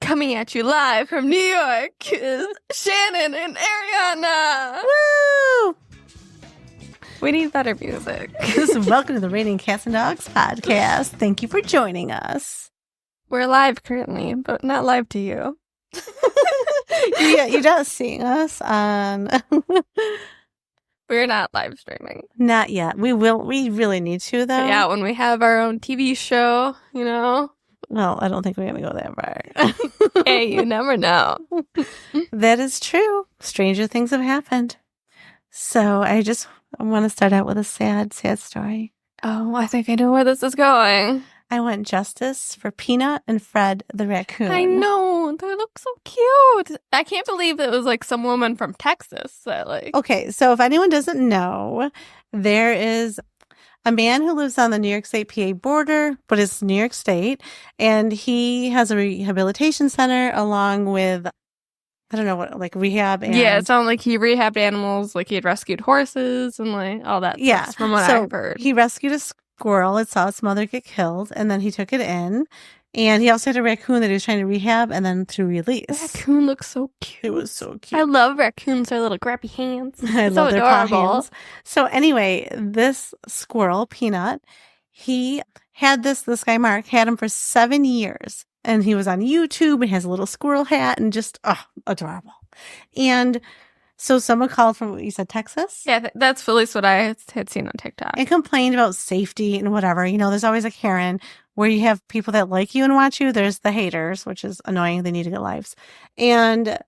Coming at you live from New York is Shannon and Arianna. Woo! We need better music. Welcome to the Raining Cats and Dogs podcast. Thank you for joining us. We're live currently, but not live to you. Yeah, you're not seeing us on... We're not live streaming. Not yet. We will. We really need to, though. But yeah, when we have our own TV show, you know. Well, I don't think we're going to go that far. Hey, you never know. That is true. Stranger things have happened. So I want to start out with a sad story. Oh, I think I know where this is going. I want justice for Peanut and Fred the raccoon. I know. They look so cute. I can't believe it was like some woman from Texas that like... Okay, so if anyone doesn't know, there is a man who lives on the New York State PA border, but it's New York State, and he has a rehabilitation center along with, I don't know what, like rehab. And yeah, it sounded like he rehabbed animals, like he had rescued horses and like all that stuff, from what I've heard. He rescued a squirrel. It saw its mother get killed, and then he took it in. And he also had a raccoon that he was trying to rehab and then to release. The raccoon looks so cute. It was so cute. I love raccoons, their little grabby hands. I love their paw hands. So anyway, this squirrel, Peanut, he had this guy, Mark, had him for 7 years. And he was on YouTube and has a little squirrel hat and just, adorable. And so someone called from, you said Texas? Yeah, that's at least what I had seen on TikTok. And complained about safety and whatever. You know, there's always a Karen where you have people that like you and watch you. There's the haters, which is annoying. They need to get lives. And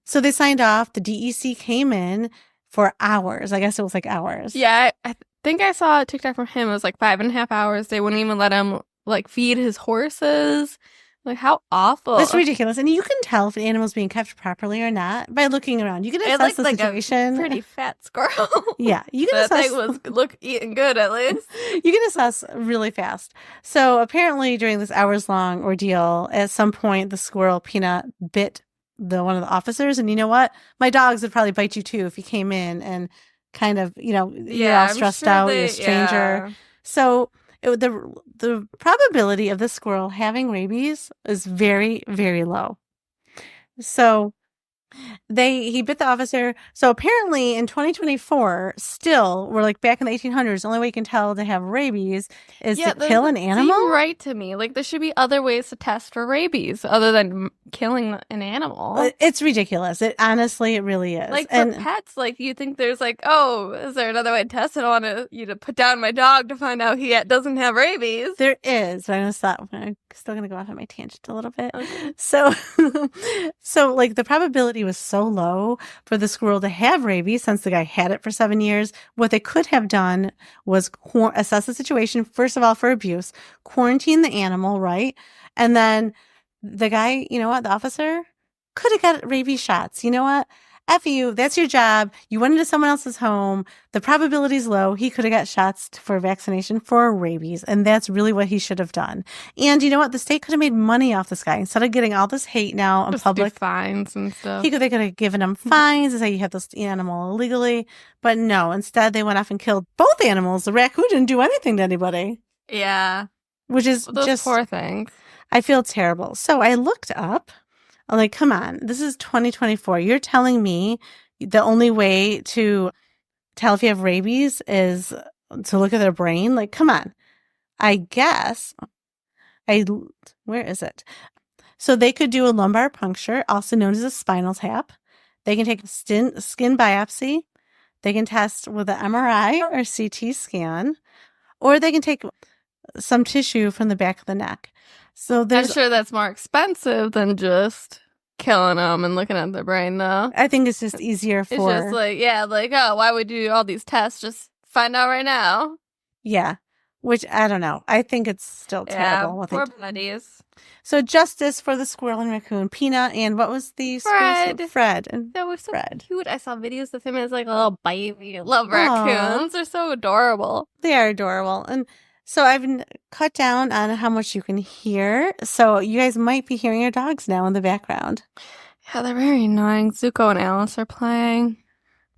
so they signed off. The DEC came in for hours. I guess it was like hours. Yeah, I think I saw a TikTok from him. It was like 5.5 hours. They wouldn't even let him like feed his horses. Like, how awful. It's ridiculous. And you can tell if an animal's being kept properly or not by looking around. You can assess the situation. A pretty fat squirrel. Yeah. You can that assess. thing was eating good, at least. You can assess really fast. So apparently during this hours-long ordeal, at some point, the squirrel Peanut bit one of the officers. And you know what? My dogs would probably bite you too if you came in and kind of, you're all stressed out, you're a stranger. Yeah. So the probability of the squirrel having rabies is very, very low. So he bit the officer. So apparently in 2024, still, we're like back in the 1800s, the only way you can tell to have rabies is to kill an animal. Seems right to me. Like, there should be other ways to test for rabies other than killing an animal. It's ridiculous. It really is. Like, for pets, like, you think there's like, oh, is there another way to test it? I want you to put down my dog to find out he doesn't have rabies. There is, but I'm still going to go off on my tangent a little bit. Okay. So like the probability was so low for the squirrel to have rabies since the guy had it for 7 years. What they could have done was assess the situation, first of all, for abuse, quarantine the animal, right? And then the guy, you know what, the officer could have got rabies shots. You know what? F you, that's your job. You went into someone else's home. The probability is low. He could have got shots for vaccination for rabies. And that's really what he should have done. And you know what? The state could have made money off this guy. Instead of getting all this hate now in public. Fines and stuff. They could have given him fines and say you have this animal illegally. But no, instead they went off and killed both animals. The raccoon didn't do anything to anybody. Yeah. Which is those poor things. I feel terrible. So I looked up. I'm like, come on, this is 2024. You're telling me the only way to tell if you have rabies is to look at their brain? Like, come on. I guess where is it? So they could do a lumbar puncture, also known as a spinal tap. They can take a skin biopsy. They can test with an MRI or CT scan, or they can take some tissue from the back of the neck. So I'm sure that's more expensive than just killing them and looking at their brain, though. I think it's just easier for... It's just like, oh, why would you do all these tests? Just find out right now. Yeah, which I don't know. I think it's still terrible. Poor buddies. So justice for the squirrel and raccoon, Peanut, and what was the... Fred. And that was so Fred. Cute. I saw videos of him as like a little baby. I love raccoons. They're so adorable. They are adorable. And... so I've cut down on how much you can hear. So you guys might be hearing your dogs now in the background. Yeah, they're very annoying. Zuko and Alice are playing.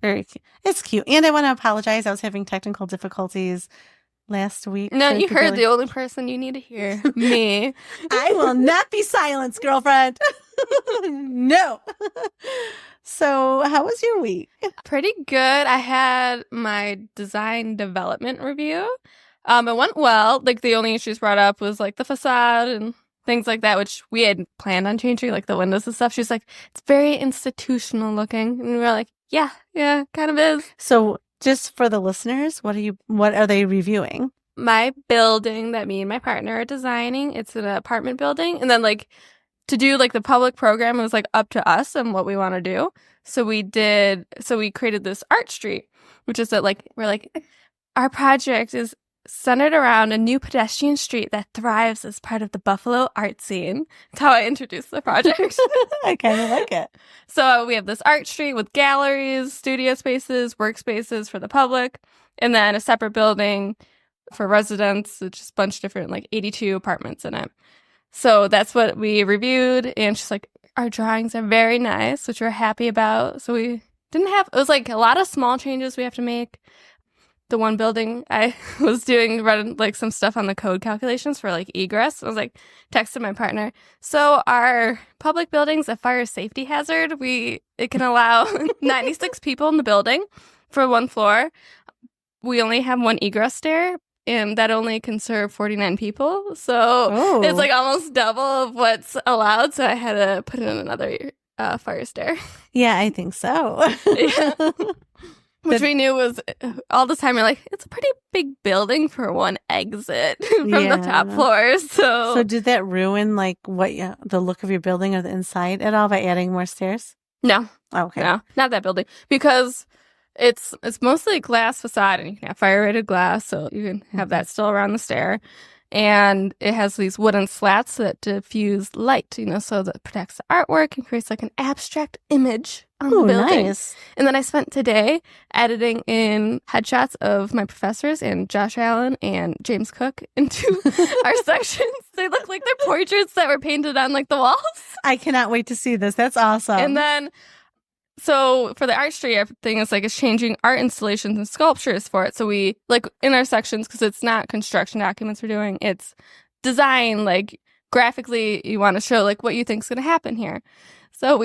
Very cute. It's cute. And I want to apologize. I was having technical difficulties last week. No, so you could heard really- the only person you need to hear. Me. I will not be silenced, girlfriend. No. So, how was your week? Pretty good. I had my design development review. It went well. Like, the only issues brought up was, like, the facade and things like that, which we had planned on changing, like the windows and stuff. She's like, it's very institutional looking. And we were like, yeah, kind of is. So, just for the listeners, what are they reviewing? My building that me and my partner are designing, it's an apartment building. And then, like, to do, like, the public program, it was, like, up to us and what we want to do. So we created this art street, which is that, like, we're like, our project is centered around a new pedestrian street that thrives as part of the Buffalo art scene. That's how I introduced the project. I kind of like it. So we have this art street with galleries, studio spaces, workspaces for the public, and then a separate building for residents, which is a bunch of different, like 82 apartments in it. So that's what we reviewed, and she's like, our drawings are very nice, which we're happy about. So it was like a lot of small changes we have to make. The one building I was running like some stuff on the code calculations for like egress. I was like, texted my partner. So our public building's a fire safety hazard. It can allow 96 people in the building for one floor. We only have one egress stair, and that only can serve 49 people. So It's like almost double of what's allowed. So I had to put in another fire stair. Yeah, I think so. Yeah. Which we knew was all the time. We're like, it's a pretty big building for one exit from the top floors. So did that ruin like the look of your building or the inside at all by adding more stairs? No. Okay. No, not that building, because it's mostly a glass facade, and you can have fire rated glass, so you can have that still around the stair. And it has these wooden slats that diffuse light, so that protects the artwork and creates like an abstract image on the building. Nice. And then I spent today editing in headshots of my professors and Josh Allen and James Cook into our sections. They look like they're portraits that were painted on like the walls. I cannot wait to see this. That's awesome. And then, so for the art street, everything is like changing art installations and sculptures for it. So we like in our sections, because it's not construction documents we're doing, it's design, like graphically you want to show like what you think is going to happen here. So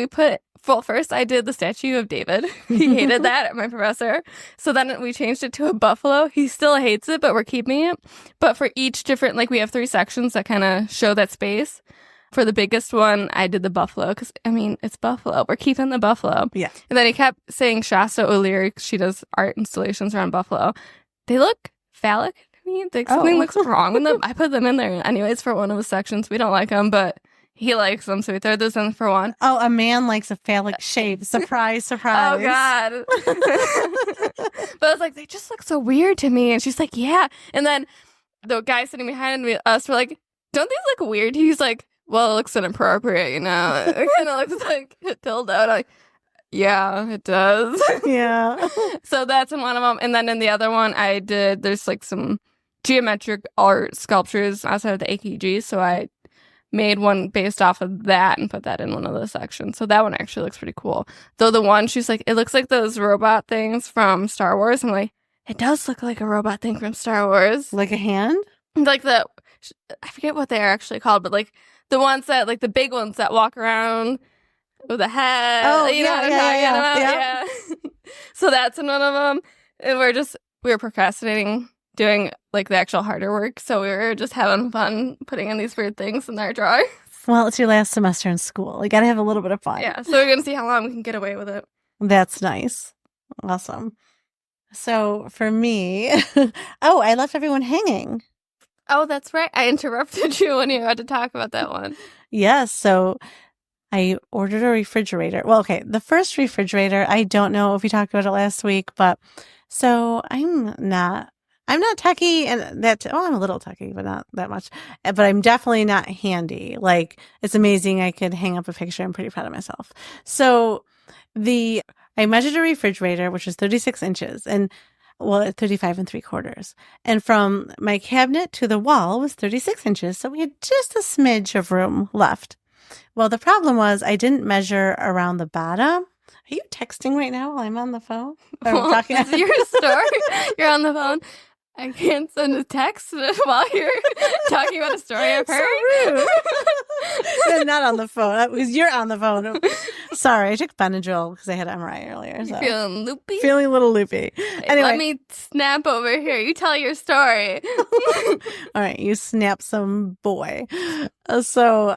first I did the statue of David. He hated that, my professor. So then we changed it to a buffalo. He still hates it, but we're keeping it. But for each different, like we have 3 sections that kind of show that space. For the biggest one, I did the buffalo because, it's buffalo. We're keeping the buffalo. Yeah. And then he kept saying Shasta O'Leary, she does art installations around buffalo. They look phallic to me. Something looks wrong with them. I put them in there anyways for one of his sections. We don't like them, but he likes them, so we threw those in for one. Oh, a man likes a phallic shape. Surprise, surprise. Oh, God. But I was like, they just look so weird to me. And she's like, yeah. And then the guy sitting behind us were like, don't these look weird? He's like, well, it looks inappropriate, It kind of looks like a dildo. And I'm like, yeah, it does. Yeah. So that's in one of them. And then in the other one, there's like some geometric art sculptures outside of the AKG. So I made one based off of that and put that in one of the sections. So that one actually looks pretty cool. Though the one, she's like, it looks like those robot things from Star Wars. I'm like, it does look like a robot thing from Star Wars. Like a hand? Like I forget what they're actually called, but like the ones that, like the big ones that walk around with a head. Oh, you know what I'm talking about? Yeah. So that's in one of them. And we were procrastinating doing like the actual harder work. So we were just having fun putting in these weird things in our drawings. Well, it's your last semester in school. You got to have a little bit of fun. Yeah. So we're going to see how long we can get away with it. That's nice. Awesome. So for me, I left everyone hanging. Oh, that's right. I interrupted you when you had to talk about that one. Yes. So I ordered a refrigerator. Well, okay. The first refrigerator, I don't know if we talked about it last week, but so I'm not techie, and I'm a little techie, but not that much. But I'm definitely not handy. Like, it's amazing. I could hang up a picture. I'm pretty proud of myself. So I measured a refrigerator, which is 36 inches, and 35 3/4. And from my cabinet to the wall was 36 inches. So we had just a smidge of room left. Well, the problem was I didn't measure around the bottom. Are you texting right now while I'm on the phone? Well, talking? it's your story. You're on the phone. I can't send a text while you're talking about a story I've heard. So rude. I'm not on the phone because you're on the phone. Sorry, I took Benadryl because I had MRI earlier. So. Feeling loopy? Feeling a little loopy. Anyway. Let me snap over here. You tell your story. All right, you snap some boy. So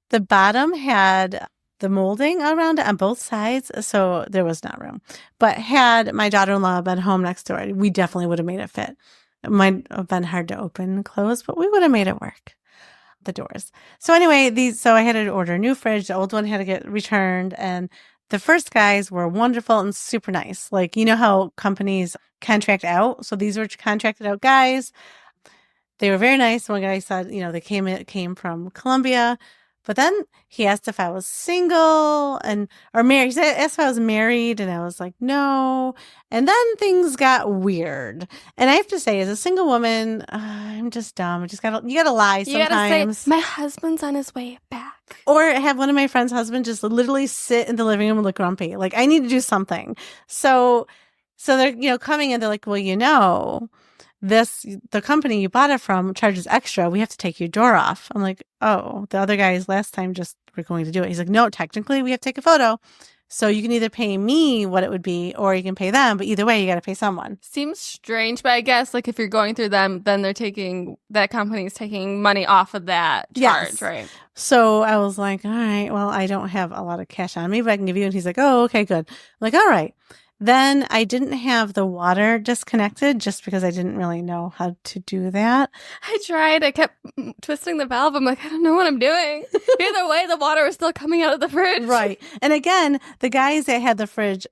the bottom had the molding around it on both sides, so there was not room. But had my daughter-in-law been home next door, we definitely would have made it fit. It might have been hard to open and close, but we would have made it work. The doors. So anyway, so I had to order a new fridge. The old one had to get returned, and the first guys were wonderful and super nice. Like, you know how companies contract out? So these were contracted out guys. They were very nice. One guy said, they came from Colombia. But then he asked if I was single or married. He asked if I was married, and I was like, no. And then things got weird. And I have to say, as a single woman, I'm just dumb. You gotta lie sometimes. You gotta say, my husband's on his way back. Or have one of my friends' husbands just literally sit in the living room and look grumpy. Like, I need to do something. So they're, coming in, they're like, well, the company you bought it from charges extra. We have to take your door off. I'm like, oh, the other guys last time just were going to do it. He's like, no, technically we have to take a photo. So you can either pay me what it would be, or you can pay them. But either way, you got to pay someone. Seems strange, but I guess like if you're going through them, then that company's taking money off of that charge, yes. Right? So I was like, all right, well, I don't have a lot of cash on me, but I can give you. And he's like, oh, okay, good. I'm like, all right. Then I didn't have the water disconnected just because I didn't really know how to do that. I tried. I kept twisting the valve. I'm like, I don't know what I'm doing. Either way, the water was still coming out of the fridge. Right. And again, the guys that had the fridge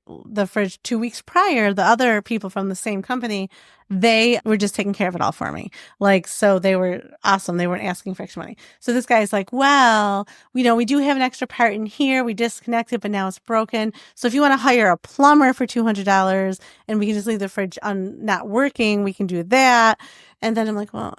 2 weeks prior, the other people from the same company, they were just taking care of it all for me. Like, so they were awesome. They weren't asking for extra money. So this guy's like, well, we do have an extra part in here. We disconnected, but now it's broken. So if you want to hire a plumber for $200 and we can just leave the fridge not working, we can do that. And then I'm like, well,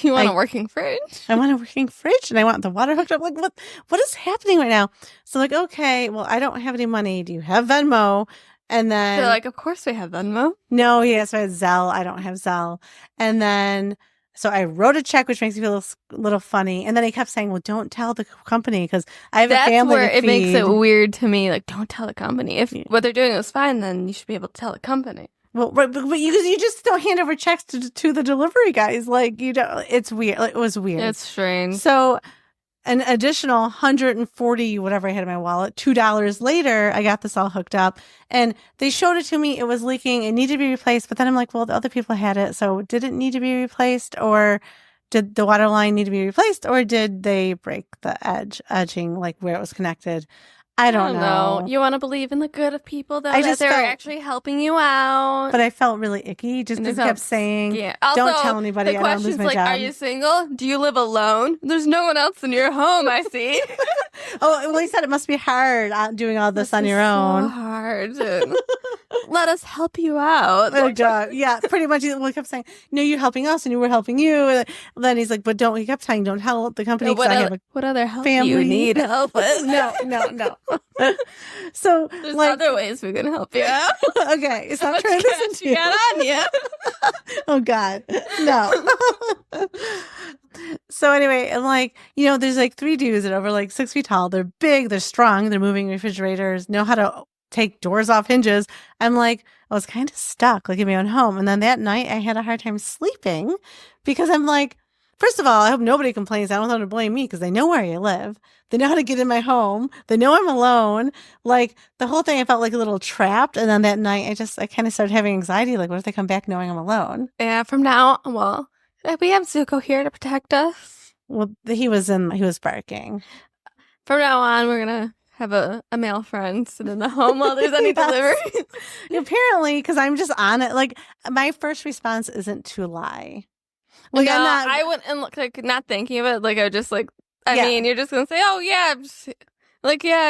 you want a working fridge? I want a working fridge and I want the water hooked up. Like, what is happening right now? So I'm like, okay, well, I don't have any money. Do you have Venmo? And then they're like, of course we have Venmo. No, yes, I had Zelle. I don't have Zelle. And then, so I wrote a check, which makes me feel a little funny. And then he kept saying, well, don't tell the company because I have a family to feed. It makes it weird to me. Like, don't tell the company. If what they're doing is fine, then you should be able to tell the company. Well, but you just don't hand over checks to the delivery guys. Like, it's weird. Like, it was weird. It's strange. So an additional 140, whatever I had in my wallet, $2 later, I got this all hooked up and they showed it to me. It was leaking. It needed to be replaced. But then I'm like, well, the other people had it. So did it need to be replaced, or did the water line need to be replaced, or did they break the edging, like where it was connected? I don't know. You want to believe in the good of people, though, that they're actually helping you out. But I felt really icky just because kept saying, don't tell anybody, I don't lose my job. Are you single? Do you live alone? There's no one else in your home, I see. Oh, well, he said it must be hard doing all this on your own. So hard. Let us help you out. Oh, God. Yeah, pretty much. He kept saying, no, you're helping us and you were helping you. And then he's like, but he kept saying, don't tell the company. What other help do you need help with? No. So there's other ways we can help you out. Okay, stop trying to listen to you. On you. Oh God, no. So anyway, I'm like, there's like 3 dudes that are over like 6 feet tall. They're big, they're strong, they're moving refrigerators, know how to take doors off hinges. I'm like, I was kind of stuck, like in my own home. And then that night, I had a hard time sleeping because I'm like, first of all, I hope nobody complains. I don't know how to blame me because they know where I live. They know how to get in my home. They know I'm alone. Like the whole thing, I felt like a little trapped. And then that night, I kind of started having anxiety. Like, what if they come back knowing I'm alone? Yeah, from now, well, we have Zuko here to protect us. Well, he was barking. From now on, we're going to have a male friend sit in the home while there's any delivery. Apparently, because I'm just on it. Like, my first response isn't to lie. Like, no, I wouldn't look like not thinking of it. Like, I would just like, I mean, you're just going to say, oh, yeah,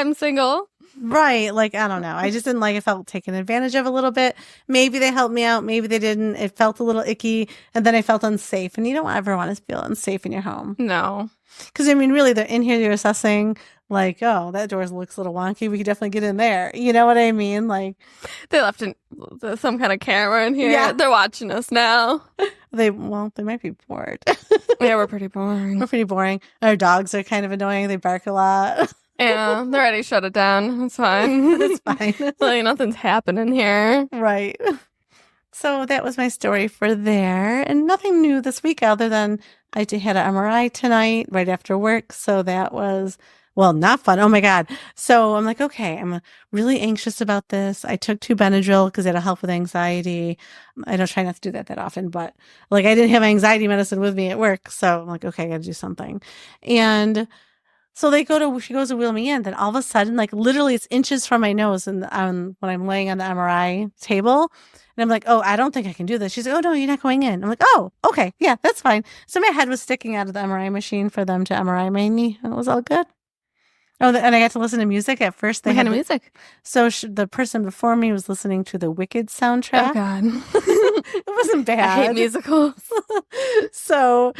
I'm single. Right. Like, I don't know. I just didn't like it. Felt taken advantage of a little bit. Maybe they helped me out. Maybe they didn't. It felt a little icky. And then I felt unsafe. And you don't ever want to feel unsafe in your home. No. Because, I mean, really, they're in here, you're assessing, like, oh, that door looks a little wonky. We could definitely get in there. You know what I mean? Like, They left some kind of camera in here. Yeah. They're watching us now. they might be bored. Yeah, we're pretty boring. We're pretty boring. Our dogs are kind of annoying. They bark a lot. Yeah, they already shut it down. It's fine. It's fine. Like, nothing's happening here. Right. So that was my story for there. And nothing new this week other than I had an MRI tonight right after work. So that was, well, not fun. Oh my God. So I'm like, okay, I'm really anxious about this. I took 2 Benadryl because it'll help with anxiety. I don't try not to do that often, but like I didn't have anxiety medicine with me at work. So I'm like, okay, I got to do something. And so she goes to wheel me in. Then all of a sudden, like literally it's inches from my nose and when I'm laying on the MRI table. And I'm like, oh, I don't think I can do this. She's like, oh, no, you're not going in. I'm like, oh, okay. Yeah, that's fine. So my head was sticking out of the MRI machine for them to MRI my knee. And it was all good. Oh, and I got to listen to music at first. What kind of music? So the person before me was listening to the Wicked soundtrack. Oh, God. It wasn't bad. I hate musicals. So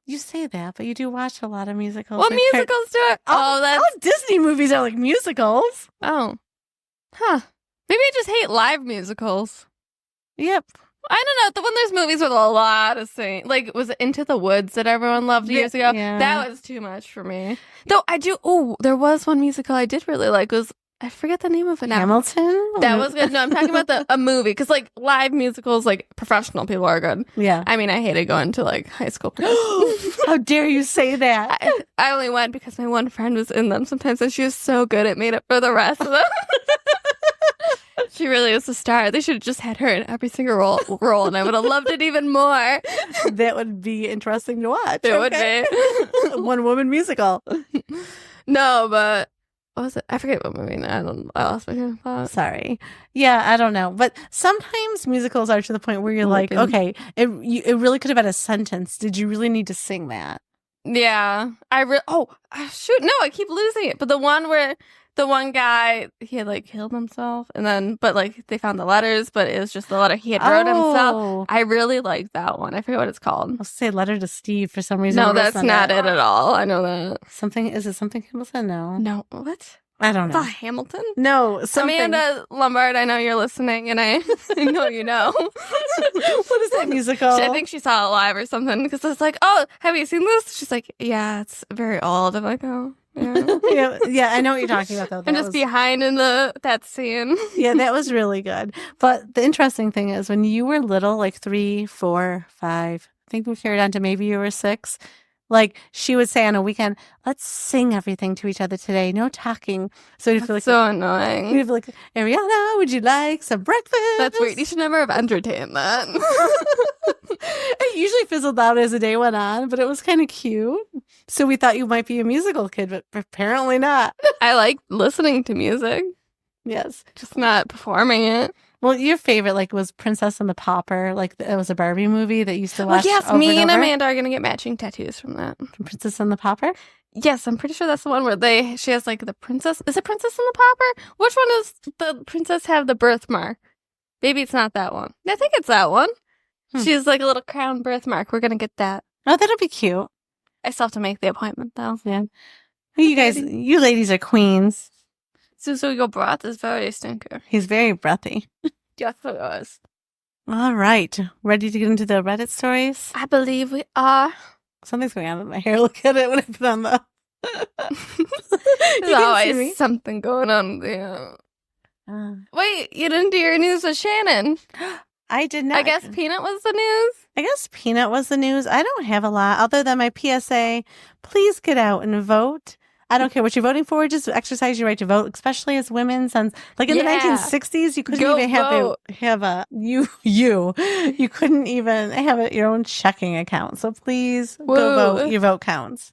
you say that, but you do watch a lot of musicals. What musicals do it? All Disney movies are like musicals. Oh. Huh. Maybe I just hate live musicals. Yep. I don't know. When there's movies with a lot of singing, like, was it Into the Woods that everyone loved years ago? Yeah. That was too much for me. Though there was one musical I did really like. I forget the name of it now. Hamilton? That was good. No, I'm talking about a movie. Because, like, live musicals, like, professional people are good. Yeah. I mean, I hated going to, like, high school. How dare you say that? I only went because my one friend was in them sometimes, and she was so good it made up for the rest of them. She really is a star. They should have just had her in every single role, and I would have loved it even more. That would be interesting to watch. It would be. One woman musical. No, but what was it? I forget what movie. I lost my train of thought. Sorry. Yeah, I don't know. But sometimes musicals are to the point where you're like, okay, it really could have been a sentence. Did you really need to sing that? Yeah. Shoot. No, I keep losing it. But the one where the one guy, he had like killed himself but like they found the letters, but it was just the letter he had wrote himself. I really liked that one. I forget what it's called. I'll say Letter to Steve for some reason. No, that's not it at all. I know that. Is it something Hamilton? No. No. What? I don't know. It's not Hamilton? No. Something. Amanda Lombard, I know you're listening, and I know you know. What is that musical? I think she saw it live or something, because it's like, oh, have you seen this? She's like, yeah, it's very old. I'm like, oh. Yeah. yeah, I know what you're talking about, though. I'm just behind in that scene. Yeah, that was really good. But the interesting thing is, when you were little, like 3, 4, 5, I think we carried on to maybe you were 6, like she would say on a weekend, let's sing everything to each other today. No talking. So you'd feel like so annoying. You'd be like, Arianna, would you like some breakfast? That's weird. You should never have entertained that. It usually fizzled out as the day went on, but it was kind of cute. So we thought you might be a musical kid, but apparently not. I like listening to music. Yes. Just not performing it. Well, your favorite, like, was Princess and the Pauper. Like, it was a Barbie movie that you used to watch. Yes, me and Amanda are going to get matching tattoos from that. From Princess and the Pauper? Yes, I'm pretty sure that's the one where she has, like, the princess. Is it Princess and the Pauper? Which one does the princess have the birthmark? Maybe it's not that one. I think it's that one. She has, like, a little crown birthmark. We're going to get that. Oh, that'll be cute. I still have to make the appointment, though. Yeah. You ladies are queens. Your breath is very stinker. He's very breathy. Yes, it was. All right. Ready to get into the Reddit stories? I believe we are. Something's going on with my hair. Look at it when I put on the... There's always something going on there. Wait, you didn't do your news with Shannon. I did not. I guess Peanut was the news? I guess Peanut was the news. I don't have a lot other than my PSA. Please get out and vote. I don't care what you're voting for. Just exercise your right to vote, especially as women. Since, like, in the 1960s, you couldn't even you couldn't even have your own checking account. So please go vote. Your vote counts.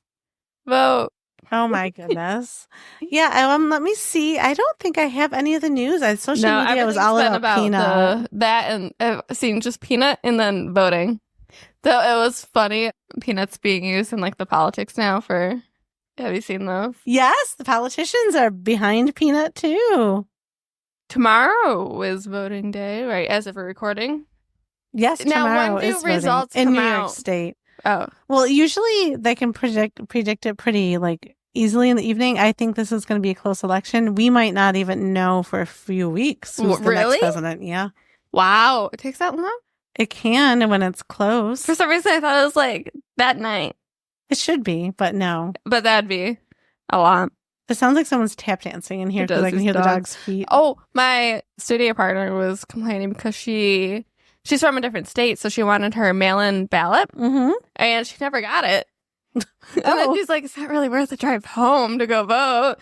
Vote. Oh my goodness. Yeah. Let me see. I don't think I have any of the news. Social media was all about Peanut. That and seeing just Peanut and then voting. So it was funny. Peanut's being used in, like, the politics now for Have you seen those? Yes, the politicians are behind Peanut too. Tomorrow is voting day, right? As of a recording. Yes, Now, tomorrow when do is results voting in come New York out? State. Oh, Well, usually they can predict it pretty like easily in the evening. I think this is going to be a close election. We might not even know for a few weeks who's the next really? president. Yeah, Wow. It takes that long? it can when it's close. For some reason, I thought it was like that night, It should be, but no. but that'd be a lot. It sounds like someone's tap dancing in here It does, because I can these hear the dogs. dog's feet. Oh, my studio partner was complaining because she's from a different state, so she wanted her mail-in ballot, and she never got it. And then she's like, it's not really worth the drive home to go vote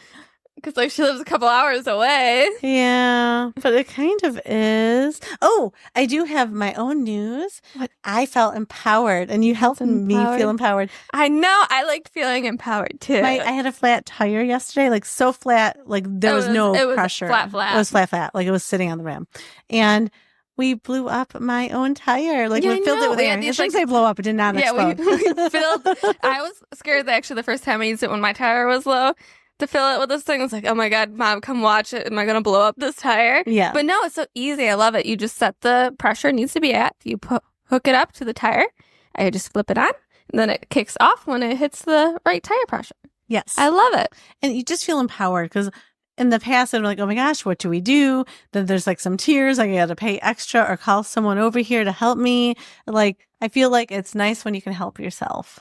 because like she lives a couple hours away. Yeah, but it kind of is. Oh, I do have my own news. What? I felt empowered, and you helped me feel empowered. I know. I liked feeling empowered too. I had a flat tire yesterday, like so flat, like there was no pressure. Flat. It was flat, like it was sitting on the rim. And we blew up my own tire. Like we filled it with air. It shouldn't say blow up. It did not explode. We filled. I was scared that actually the first time I used it when my tire was low to fill it with this thing. I was like, oh my God, Mom, come watch it. Am I going to blow up this tire? Yeah. But no, it's so easy. I love it. You just set the pressure it needs to be at. You hook it up to the tire. I just flip it on. And then it kicks off when it hits the right tire pressure. Yes. I love it. And you just feel empowered because in the past, I'm like, oh my gosh, what do we do? Then there's like some tears. I got to pay extra or call someone over here to help me. Like, I feel like it's nice when you can help yourself.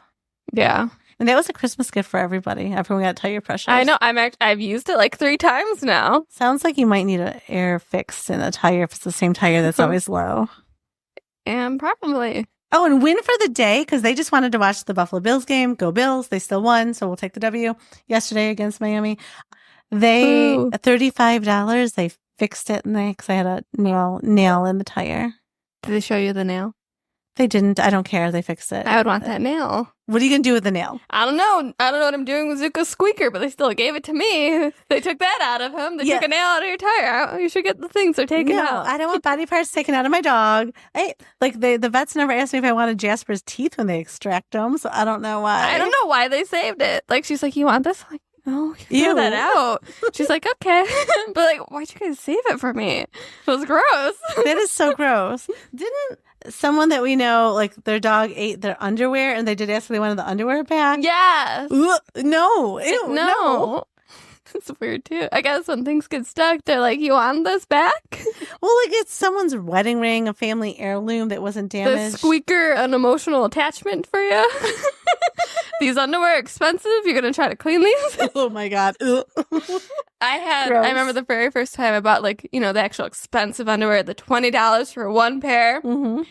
Yeah. And that was a Christmas gift for everybody. Everyone got tire pressures. I know. I've used it like 3 times now. Sounds like you might need an air fix in a tire if it's the same tire that's always low. And probably. Oh, and win for the day because they just wanted to watch the Buffalo Bills game. Go Bills. They still won, so we'll take the W yesterday against Miami. They, $35, they fixed it because I had a nail in the tire. Did they show you the nail? They didn't. I don't care. They fixed it. I would want that nail. What are you going to do with the nail? I don't know. I don't know what I'm doing with Zuko's squeaker, but they still gave it to me. They took that out of him. They took a nail out of your tire. You should get the things they're taken out. I don't want body parts taken out of my dog. The vets never asked me if I wanted Jasper's teeth when they extract them, so I don't know why. I don't know why they saved it. Like, she's like, you want this? I'm like, no, throw that out. She's like, okay. But like, why'd you guys save it for me? It was gross. That is so gross. Didn't someone that we know, like their dog ate their underwear and they did ask if they wanted the underwear back? Yes. Ugh, no. Ew, no. It's weird too. I guess when things get stuck, they're like, you want this back? Well, like it's someone's wedding ring, a family heirloom that wasn't damaged. The squeaker, an emotional attachment for you. These underwear are expensive. You're going to try to clean these? Oh my God. I remember the very first time I bought the actual expensive underwear, the $20 for one pair. Mm-hmm.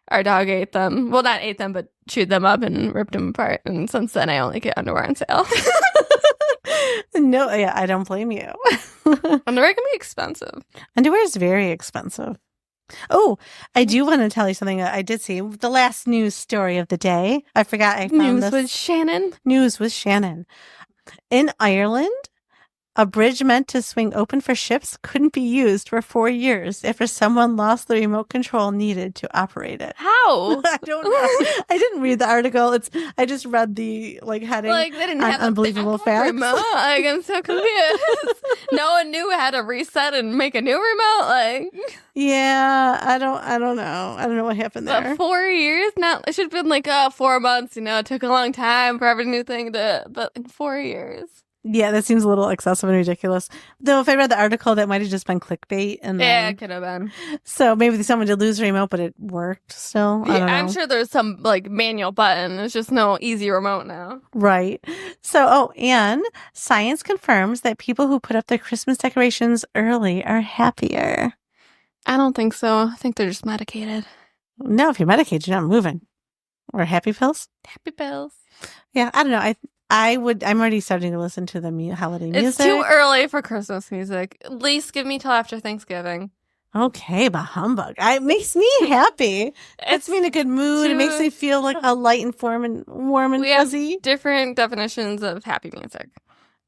Our dog ate them. Well, not ate them, but chewed them up and ripped them apart. And since then, I only get underwear on sale. No, yeah, I don't blame you. Underwear can be expensive. Underwear is very expensive. Oh, I do want to tell you something that I did see. The last news story of the day. I forgot I found this. News with Shannon. In Ireland, a bridge meant to swing open for ships couldn't be used for 4 years after someone lost the remote control needed to operate it. How? I don't know. I didn't read the article. I just read the heading. They didn't have unbelievable facts. Remote. I'm so confused. No one knew how to reset and make a new remote. Yeah, I don't know. I don't know what happened there. But 4 years? It should have been 4 months. It took a long time for every new thing but in 4 years. Yeah, that seems a little excessive and ridiculous. Though if I read the article, that might have just been clickbait. Yeah, it could have been. So maybe someone did lose the remote, but it worked still. I don't know. I'm sure there's some manual button. There's just no easy remote now. Right. So, and science confirms that people who put up their Christmas decorations early are happier. I don't think so. I think they're just medicated. No, if you're medicated, you're not moving. Or happy pills? Happy pills. Yeah, I don't know. I'm already starting to listen to the holiday music. It's too early for Christmas music. At least give me till after Thanksgiving. Okay, but humbug. It makes me happy. It's me in a good mood. It makes me feel like a light and warm and fuzzy. We have different definitions of happy music.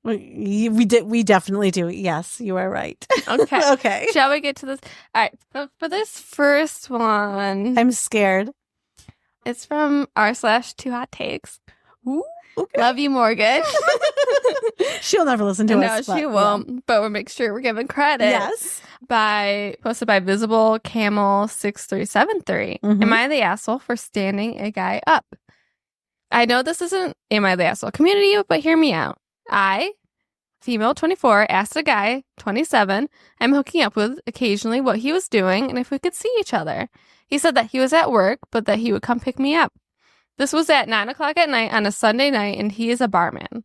We definitely do. Yes, you are right. Okay. Okay. Shall we get to this? All right. For this first one, I'm scared. It's from r/2hot takes. Ooh. Okay. Love you, Morgan. She'll never listen to No, us. she won't. But we'll make sure we're giving credit. Yes. Posted by Visible Camel 6373. Am I the asshole for standing a guy up? I know this isn't Am I the asshole community, but hear me out. I, female 24, asked a guy 27 I'm hooking up with occasionally what he was doing and if we could see each other. He said that he was at work, but that he would come pick me up. This was at 9 o'clock at night on a Sunday night, and he is a barman.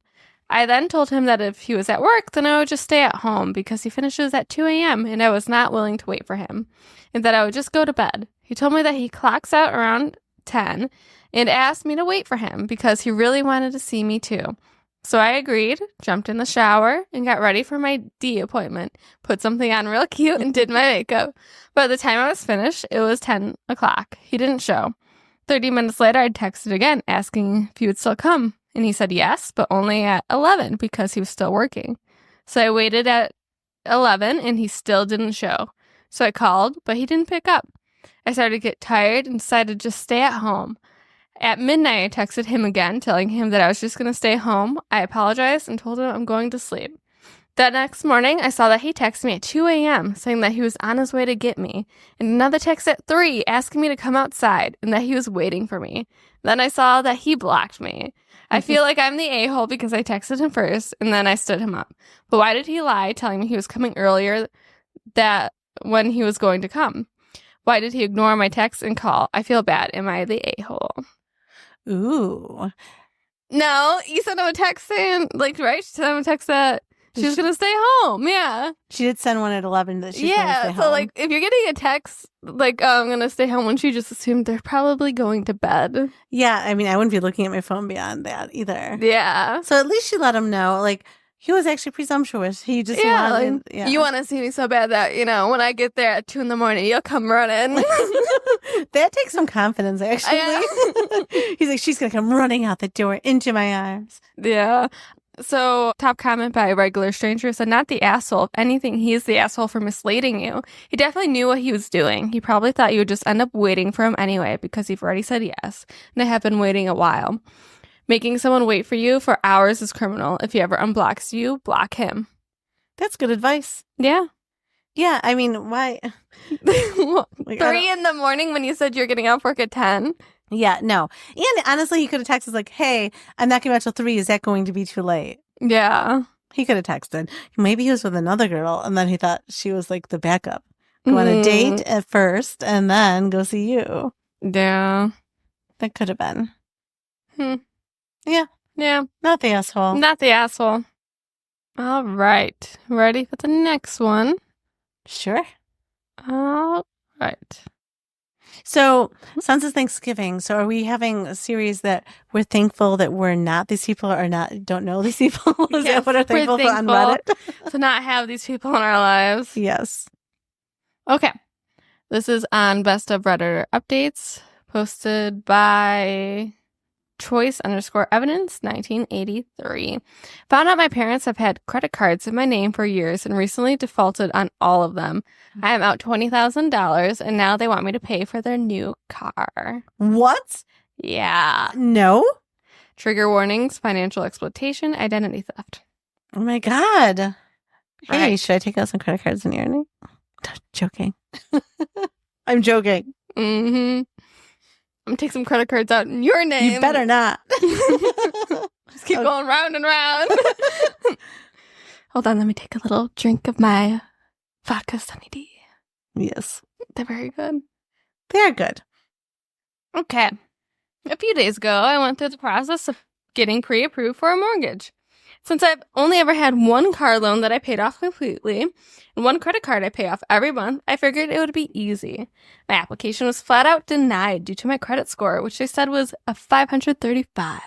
I then told him that if he was at work, then I would just stay at home because he finishes at 2 a.m. and I was not willing to wait for him, and that I would just go to bed. He told me that he clocks out around 10 and asked me to wait for him because he really wanted to see me too. So I agreed, jumped in the shower, and got ready for my D appointment. Put something on real cute and did my makeup. By the time I was finished, it was 10 o'clock. He didn't show. 30 minutes later, I texted again, asking if he would still come. And he said yes, but only at 11 because he was still working. So I waited at 11, and he still didn't show. So I called, but he didn't pick up. I started to get tired and decided to just stay at home. At midnight, I texted him again, telling him that I was just going to stay home. I apologized and told him I'm going to sleep. That next morning, I saw that he texted me at 2 a.m. saying that he was on his way to get me, and another text at 3 asking me to come outside and that he was waiting for me. Then I saw that he blocked me. I feel like I'm the a-hole because I texted him first, and then I stood him up. But why did he lie, telling me he was coming earlier that when he was going to come? Why did he ignore my text and call? I feel bad. Am I the a-hole? Ooh. No, you sent him a text saying, like, right? She sent him a text that she was going to stay home. Yeah. She did send one at 11 that she's going to stay home. So, like, if you're getting a text, like, I'm going to stay home, when she just assumed they're probably going to bed. Yeah, I mean, I wouldn't be looking at my phone beyond that either. Yeah. So at least she let him know, like, he was actually presumptuous. He just wanted... Yeah. You want to see me so bad that, you know, when I get there at 2 a.m, you'll come running. That takes some confidence, actually. Yeah. He's like, she's going to come running out the door into my arms. Yeah. So, top comment by a regular stranger said, not the asshole. If anything, he is the asshole for misleading you. He definitely knew what he was doing. He probably thought you would just end up waiting for him anyway because you've already said yes. And I have been waiting a while. Making someone wait for you for hours is criminal. If he ever unblocks you, block him. That's good advice. Yeah. Yeah, I mean, why? Like, 3 a.m. when you said you're getting off work at 10? Yeah, no. And honestly, he could have texted like, hey, I'm not going to till 3. Is that going to be too late? Yeah. He could have texted. Maybe he was with another girl, and then he thought she was like the backup. Go on a date at first, and then go see you. Yeah. That could have been. Yeah. Not the asshole. Not the asshole. All right. Ready for the next one? Sure. All right. So, since it's Thanksgiving, so are we having a series that we're thankful that we're not these people or don't know these people? Is that what we're thankful for on Reddit? To not have these people in our lives. Yes. Okay. This is on Best of Redditor Updates, posted by Choice_Evidence 1983. Found out my parents have had credit cards in my name for years and recently defaulted on all of them. I am out $20,000 and now they want me to pay for their new car. What? Yeah. No? Trigger warnings, financial exploitation, identity theft. Oh my God. Hey, Right. should I take out some credit cards in your name? Joking. I'm joking. Mm-hmm. I'm gonna take some credit cards out in your name. You better not. Just keep going round and round. Hold on, let me take a little drink of my vodka Sunny D. Yes. They're very good. They're good. Okay. A few days ago, I went through the process of getting pre-approved for a mortgage. Since I've only ever had one car loan that I paid off completely and one credit card I pay off every month, I figured it would be easy. My application was flat out denied due to my credit score, which they said was a 535.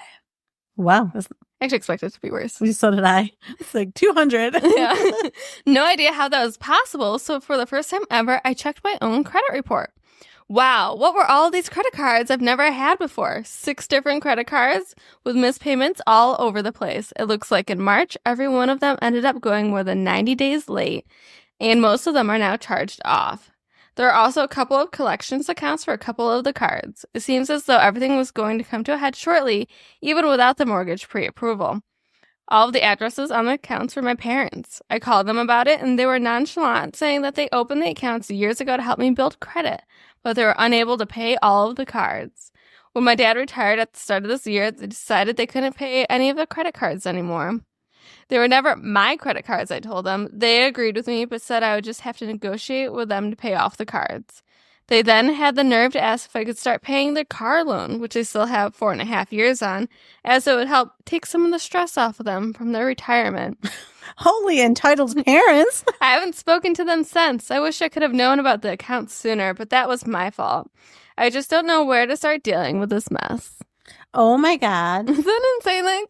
Wow. I actually expected it to be worse. So did I. It's like 200. Yeah. No idea how that was possible. So for the first time ever, I checked my own credit report. Wow, what were all these credit cards I've never had before? 6 different credit cards with missed payments all over the place. It looks like in March, every one of them ended up going more than 90 days late, and most of them are now charged off. There are also a couple of collections accounts for a couple of the cards. It seems as though everything was going to come to a head shortly, even without the mortgage pre-approval. All of the addresses on the accounts were my parents. I called them about it, and they were nonchalant, saying that they opened the accounts years ago to help me build credit, but they were unable to pay all of the cards. When my dad retired at the start of this year, they decided they couldn't pay any of the credit cards anymore. They were never my credit cards, I told them. They agreed with me, but said I would just have to negotiate with them to pay off the cards. They then had the nerve to ask if I could start paying their car loan, which they still have 4.5 years on, as it would help take some of the stress off of them from their retirement. Holy entitled parents. I haven't spoken to them since. I wish I could have known about the account sooner, but that was my fault. I just don't know where to start dealing with this mess. Oh my God. Isn't that insane? Like,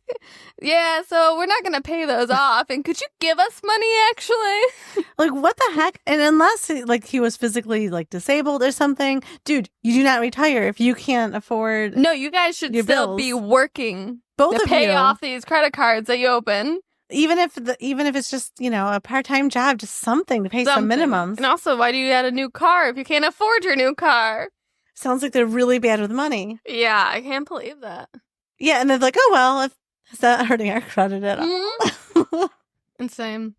yeah, so we're not going to pay those off. And could you give us money, actually? Like, what the heck? And unless he was physically disabled or something, dude, you do not retire if you can't afford. No, you guys should still be working both to of pay you off these credit cards that you open. Even if it's just, a part-time job, just something to pay some minimums. And also, why do you add a new car if you can't afford your new car? Sounds like they're really bad with money. Yeah, I can't believe that. Yeah, and they're like, oh, well, it's not hurting our credit at all. Mm-hmm. Insane.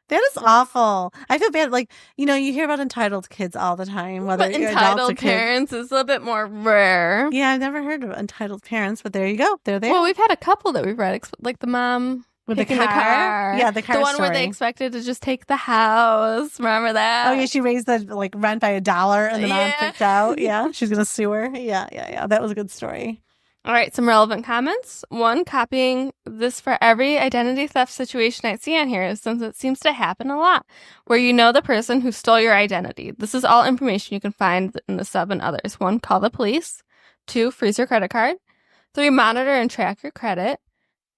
That is awful. I feel bad. You hear about entitled kids all the time, whether but you're adults or entitled kids. Parents is a bit more rare. Yeah, I've never heard of entitled parents, but there you go. They're there. Well, we've had a couple that we've read, like the mom with the car. Yeah, the car. The one story. where they expected to just take the house. Remember that? Oh, yeah, she raised the rent by $1 and the mom freaked out. Yeah, she's going to sue her. Yeah. That was a good story. All right, some relevant comments. One, copying this for every identity theft situation I see on here, since it seems to happen a lot, where you know the person who stole your identity. This is all information you can find in the sub and others. 1, call the police. 2, freeze your credit card. 3, monitor and track your credit.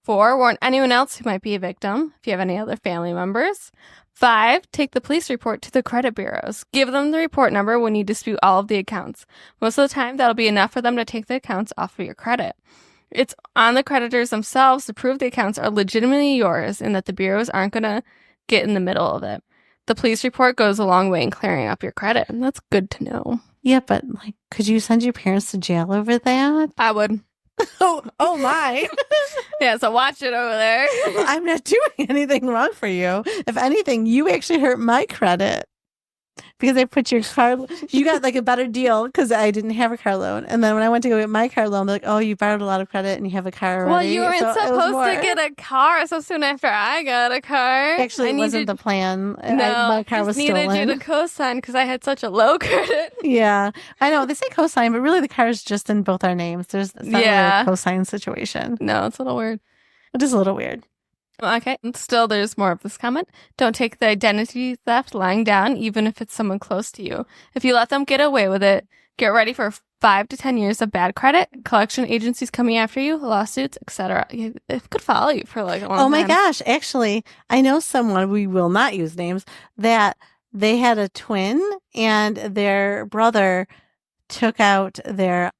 4, warn anyone else who might be a victim, if you have any other family members. 5, take the police report to the credit bureaus. Give them the report number when you dispute all of the accounts. Most of the time, that'll be enough for them to take the accounts off of your credit. It's on the creditors themselves to prove the accounts are legitimately yours and that the bureaus aren't going to get in the middle of it. The police report goes a long way in clearing up your credit, and that's good to know. Yeah, but could you send your parents to jail over that? I would. Oh my. Yeah, so watch it over there. I'm not doing anything wrong for you. If anything, you actually hurt my credit because I put your car. You got a better deal because I didn't have a car loan. And then when I went to go get my car loan, they're like, oh, you borrowed a lot of credit and you have a car already. Well, you weren't supposed to get a car so soon after I got a car. Actually, it wasn't the plan. No, my car was stolen. I needed you to co-sign because I had such a low credit. Yeah, I know. They say co-sign, but really the car is just in both our names. It's not really a co-sign situation. No, it's a little weird. It is a little weird. Okay, and still there's more of this comment. Don't take the identity theft lying down, even if it's someone close to you. If you let them get away with it, get ready for 5 to 10 years of bad credit, collection agencies coming after you, lawsuits, etc. It could follow you for a long time. Oh my gosh, actually, I know someone, we will not use names, that they had a twin and their brother took out their,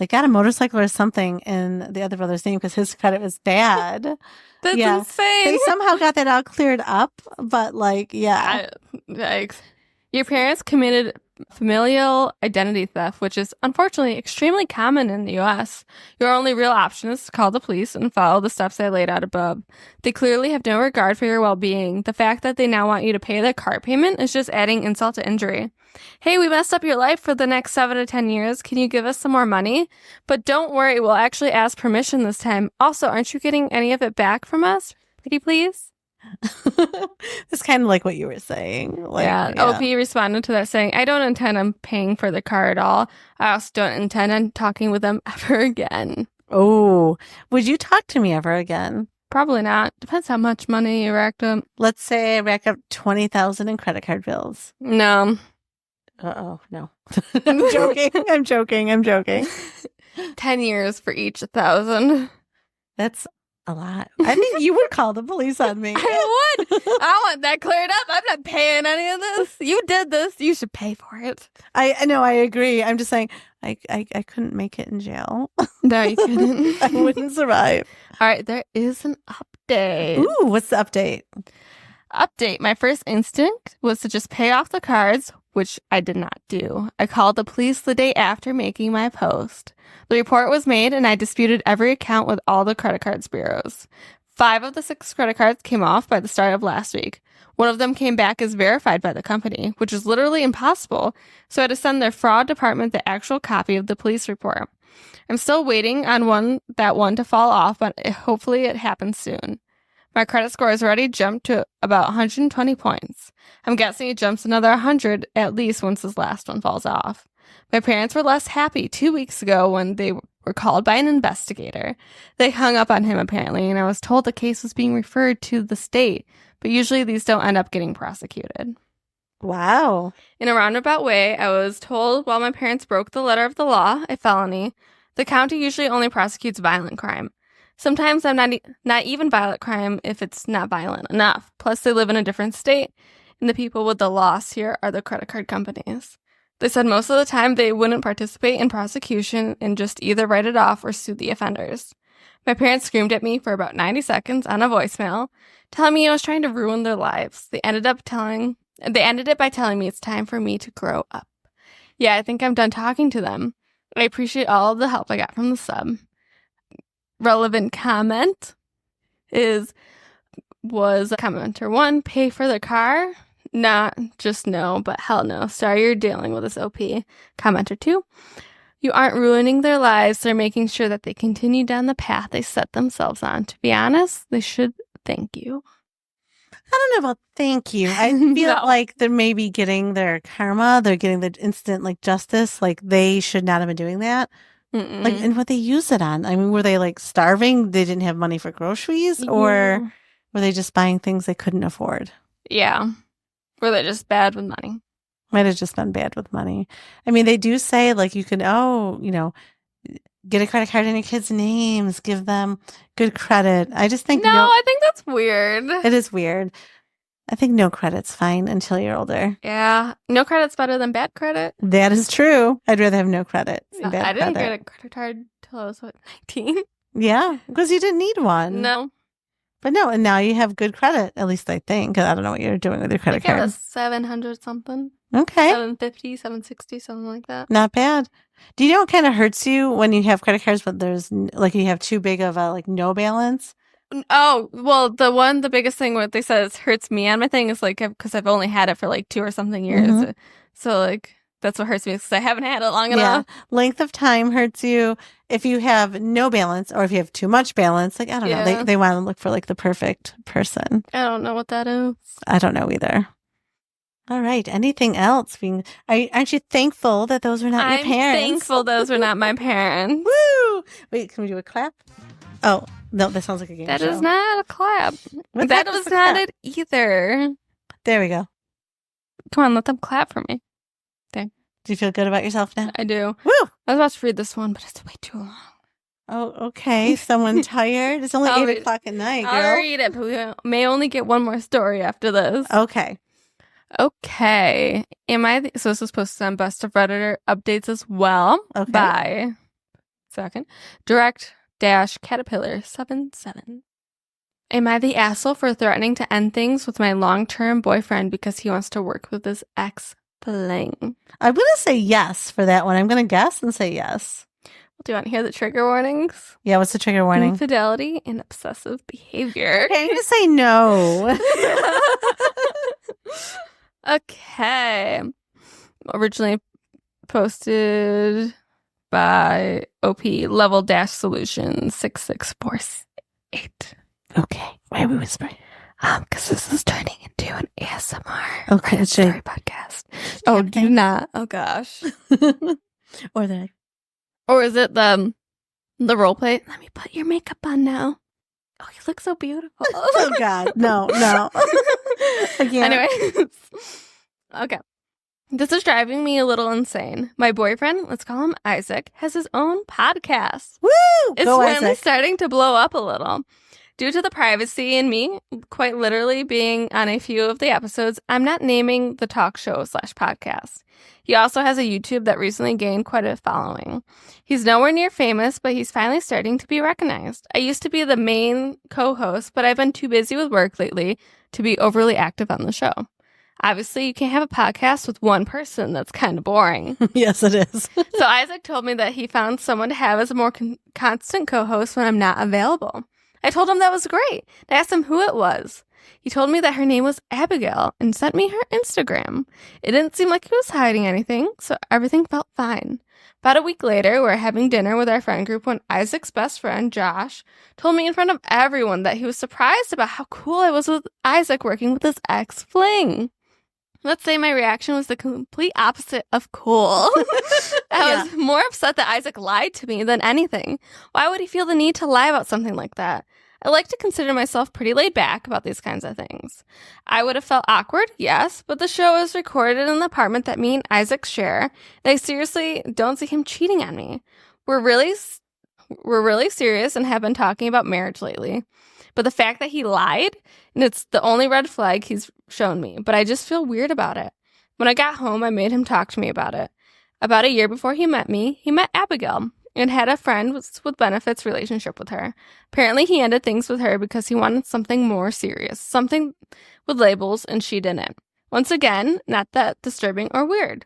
got a motorcycle or something in the other brother's name because his credit was bad. That's insane. They somehow got that all cleared up, but yikes. Your parents committed familial identity theft, which is unfortunately extremely common in the U.S. Your only real option is to call the police and follow the steps I laid out above. They clearly have no regard for your well-being. The fact that they now want you to pay the car payment is just adding insult to injury. Hey, we messed up your life for the next 7 to 10 years. Can you give us some more money? But don't worry, we'll actually ask permission this time. Also, aren't you getting any of it back from us? Pretty please? It's kind of like what you were saying. OP responded to that saying, I don't intend on paying for the car at all. I also don't intend on talking with them ever again. Oh, would you talk to me ever again? Probably not. Depends how much money you racked up. Let's say I rack up $20,000 in credit card bills. No. Uh-oh, no. I'm joking. 10 years for each 1,000. That's a lot. I think you would call the police on me. I would. I want that cleared up. I'm not paying any of this. You did this. You should pay for it. I know. I agree. I'm just saying I couldn't make it in jail. No, you couldn't. I wouldn't survive. All right. There is an update. Ooh, what's the update? My first instinct was to just pay off the cards, which I did not do. I called the police the day after making my post. The report was made, and I disputed every account with all the credit cards bureaus. 5 of the 6 credit cards came off by the start of last week. One of them came back as verified by the company, which is literally impossible, so I had to send their fraud department the actual copy of the police report. I'm still waiting on that one to fall off, but hopefully it happens soon. My credit score has already jumped to about 120 points. I'm guessing it jumps another 100 at least once this last one falls off. My parents were less happy 2 weeks ago when they were called by an investigator. They hung up on him apparently, and I was told the case was being referred to the state, but usually these don't end up getting prosecuted. Wow. In a roundabout way, I was told while my parents broke the letter of the law, a felony, the county usually only prosecutes violent crime. Sometimes I'm not even violent crime if it's not violent enough. Plus, they live in a different state, and the people with the loss here are the credit card companies. They said most of the time they wouldn't participate in prosecution and just either write it off or sue the offenders. My parents screamed at me for about 90 seconds on a voicemail, telling me I was trying to ruin their lives. They ended it by telling me it's time for me to grow up. Yeah, I think I'm done talking to them. I appreciate all of the help I got from the sub. Relevant comment was commenter 1, pay for the car? Not just no, but hell no. Sorry you're dealing with this OP. Commenter 2, you aren't ruining their lives. They're making sure that they continue down the path they set themselves on. To be honest, they should thank you. I don't know about thank you. I feel like they're maybe getting their karma. They're getting the instant justice. They should not have been doing that. And what they use it on. I mean, were they starving? They didn't have money for groceries, or were they just buying things they couldn't afford? Yeah. Were they just bad with money? Might have just been bad with money. I mean, they do say you can, get a credit card in your kids' names, give them good credit. I just think I think that's weird. It is weird. I think no credit's fine until you're older. Yeah. No credit's better than bad credit. That is true. I'd rather have no credit than bad I didn't credit. get a credit card till I was 19. Yeah, because you didn't need one. No. But no, and now you have good credit, at least I think. 'Cause I don't know what you're doing with your credit card. I got a 700 something. Okay. 750, 760, something like that. Not bad. Do you know what kind of hurts you when you have credit cards, but there's you have too big of a no balance? Oh, well, the biggest thing what they said hurts me on my thing is because I've only had it for 2 or something years. Mm-hmm. So that's what hurts me because I haven't had it long enough. Length of time hurts you. If you have no balance or if you have too much balance, I don't know. They want to look for the perfect person. I don't know what that is. I don't know either. All right. Anything else? Aren't you thankful that those were not your parents? I'm thankful those were not my parents. Woo! Wait, can we do a clap? Oh, no, that sounds like a game show. That is not a clap. That was not it either. There we go. Come on, let them clap for me. There. Do you feel good about yourself now? I do. Woo! I was about to read this one, but it's way too long. Oh, okay. Someone tired? It's only 8 o'clock at night, girl. I'll read it, but we may only get one more story after this. Okay. So this was posted on Best of Redditor updates as well. Okay. By direct-caterpillar77. Am I the asshole for threatening to end things with my long-term boyfriend because he wants to work with his ex-fling? I'm going to say yes for that one. I'm going to guess and say yes. Do you want to hear the trigger warnings? Yeah, what's the trigger warning? Infidelity and obsessive behavior. Okay, I'm going to say no. Okay. Originally posted by OP level solution 6648. Okay. Why are we whispering? Because this is turning into an ASMR. Okay, story podcast. Oh, do not. Oh gosh. Or is it the role play? Let me put your makeup on now. Oh, you look so beautiful. Oh God, no. Anyways, okay. This is driving me a little insane. My boyfriend, let's call him Isaac, has his own podcast. Woo! It's Go, finally Isaac. starting to blow up a little. Due to the privacy and me quite literally being on a few of the episodes, I'm not naming the talk show / podcast. He also has a YouTube that recently gained quite a following. He's nowhere near famous, but he's finally starting to be recognized. I used to be the main co-host, but I've been too busy with work lately to be overly active on the show. Obviously, you can't have a podcast with one person. That's kind of boring. Yes, it is. So Isaac told me that he found someone to have as a more constant co-host when I'm not available. I told him that was great. I asked him who it was. He told me that her name was Abigail and sent me her Instagram. It didn't seem like he was hiding anything, so everything felt fine. About a week later, we were having dinner with our friend group when Isaac's best friend, Josh, told me in front of everyone that he was surprised about how cool I was with Isaac working with his ex-fling. Let's say my reaction was the complete opposite of cool. I was more upset that Isaac lied to me than anything. Why would he feel the need to lie about something like that? I like to consider myself pretty laid back about these kinds of things. I would have felt awkward, yes, but the show is recorded in the apartment that me and Isaac share, and I seriously don't see him cheating on me. We're really serious and have been talking about marriage lately. But the fact that he lied, and it's the only red flag he's shown me, but I just feel weird about it. When I got home, I made him talk to me about it. About a year before he met me, he met Abigail and had a friend with benefits relationship with her. Apparently, he ended things with her because he wanted something more serious, something with labels, and she didn't. Once again, not that disturbing or weird.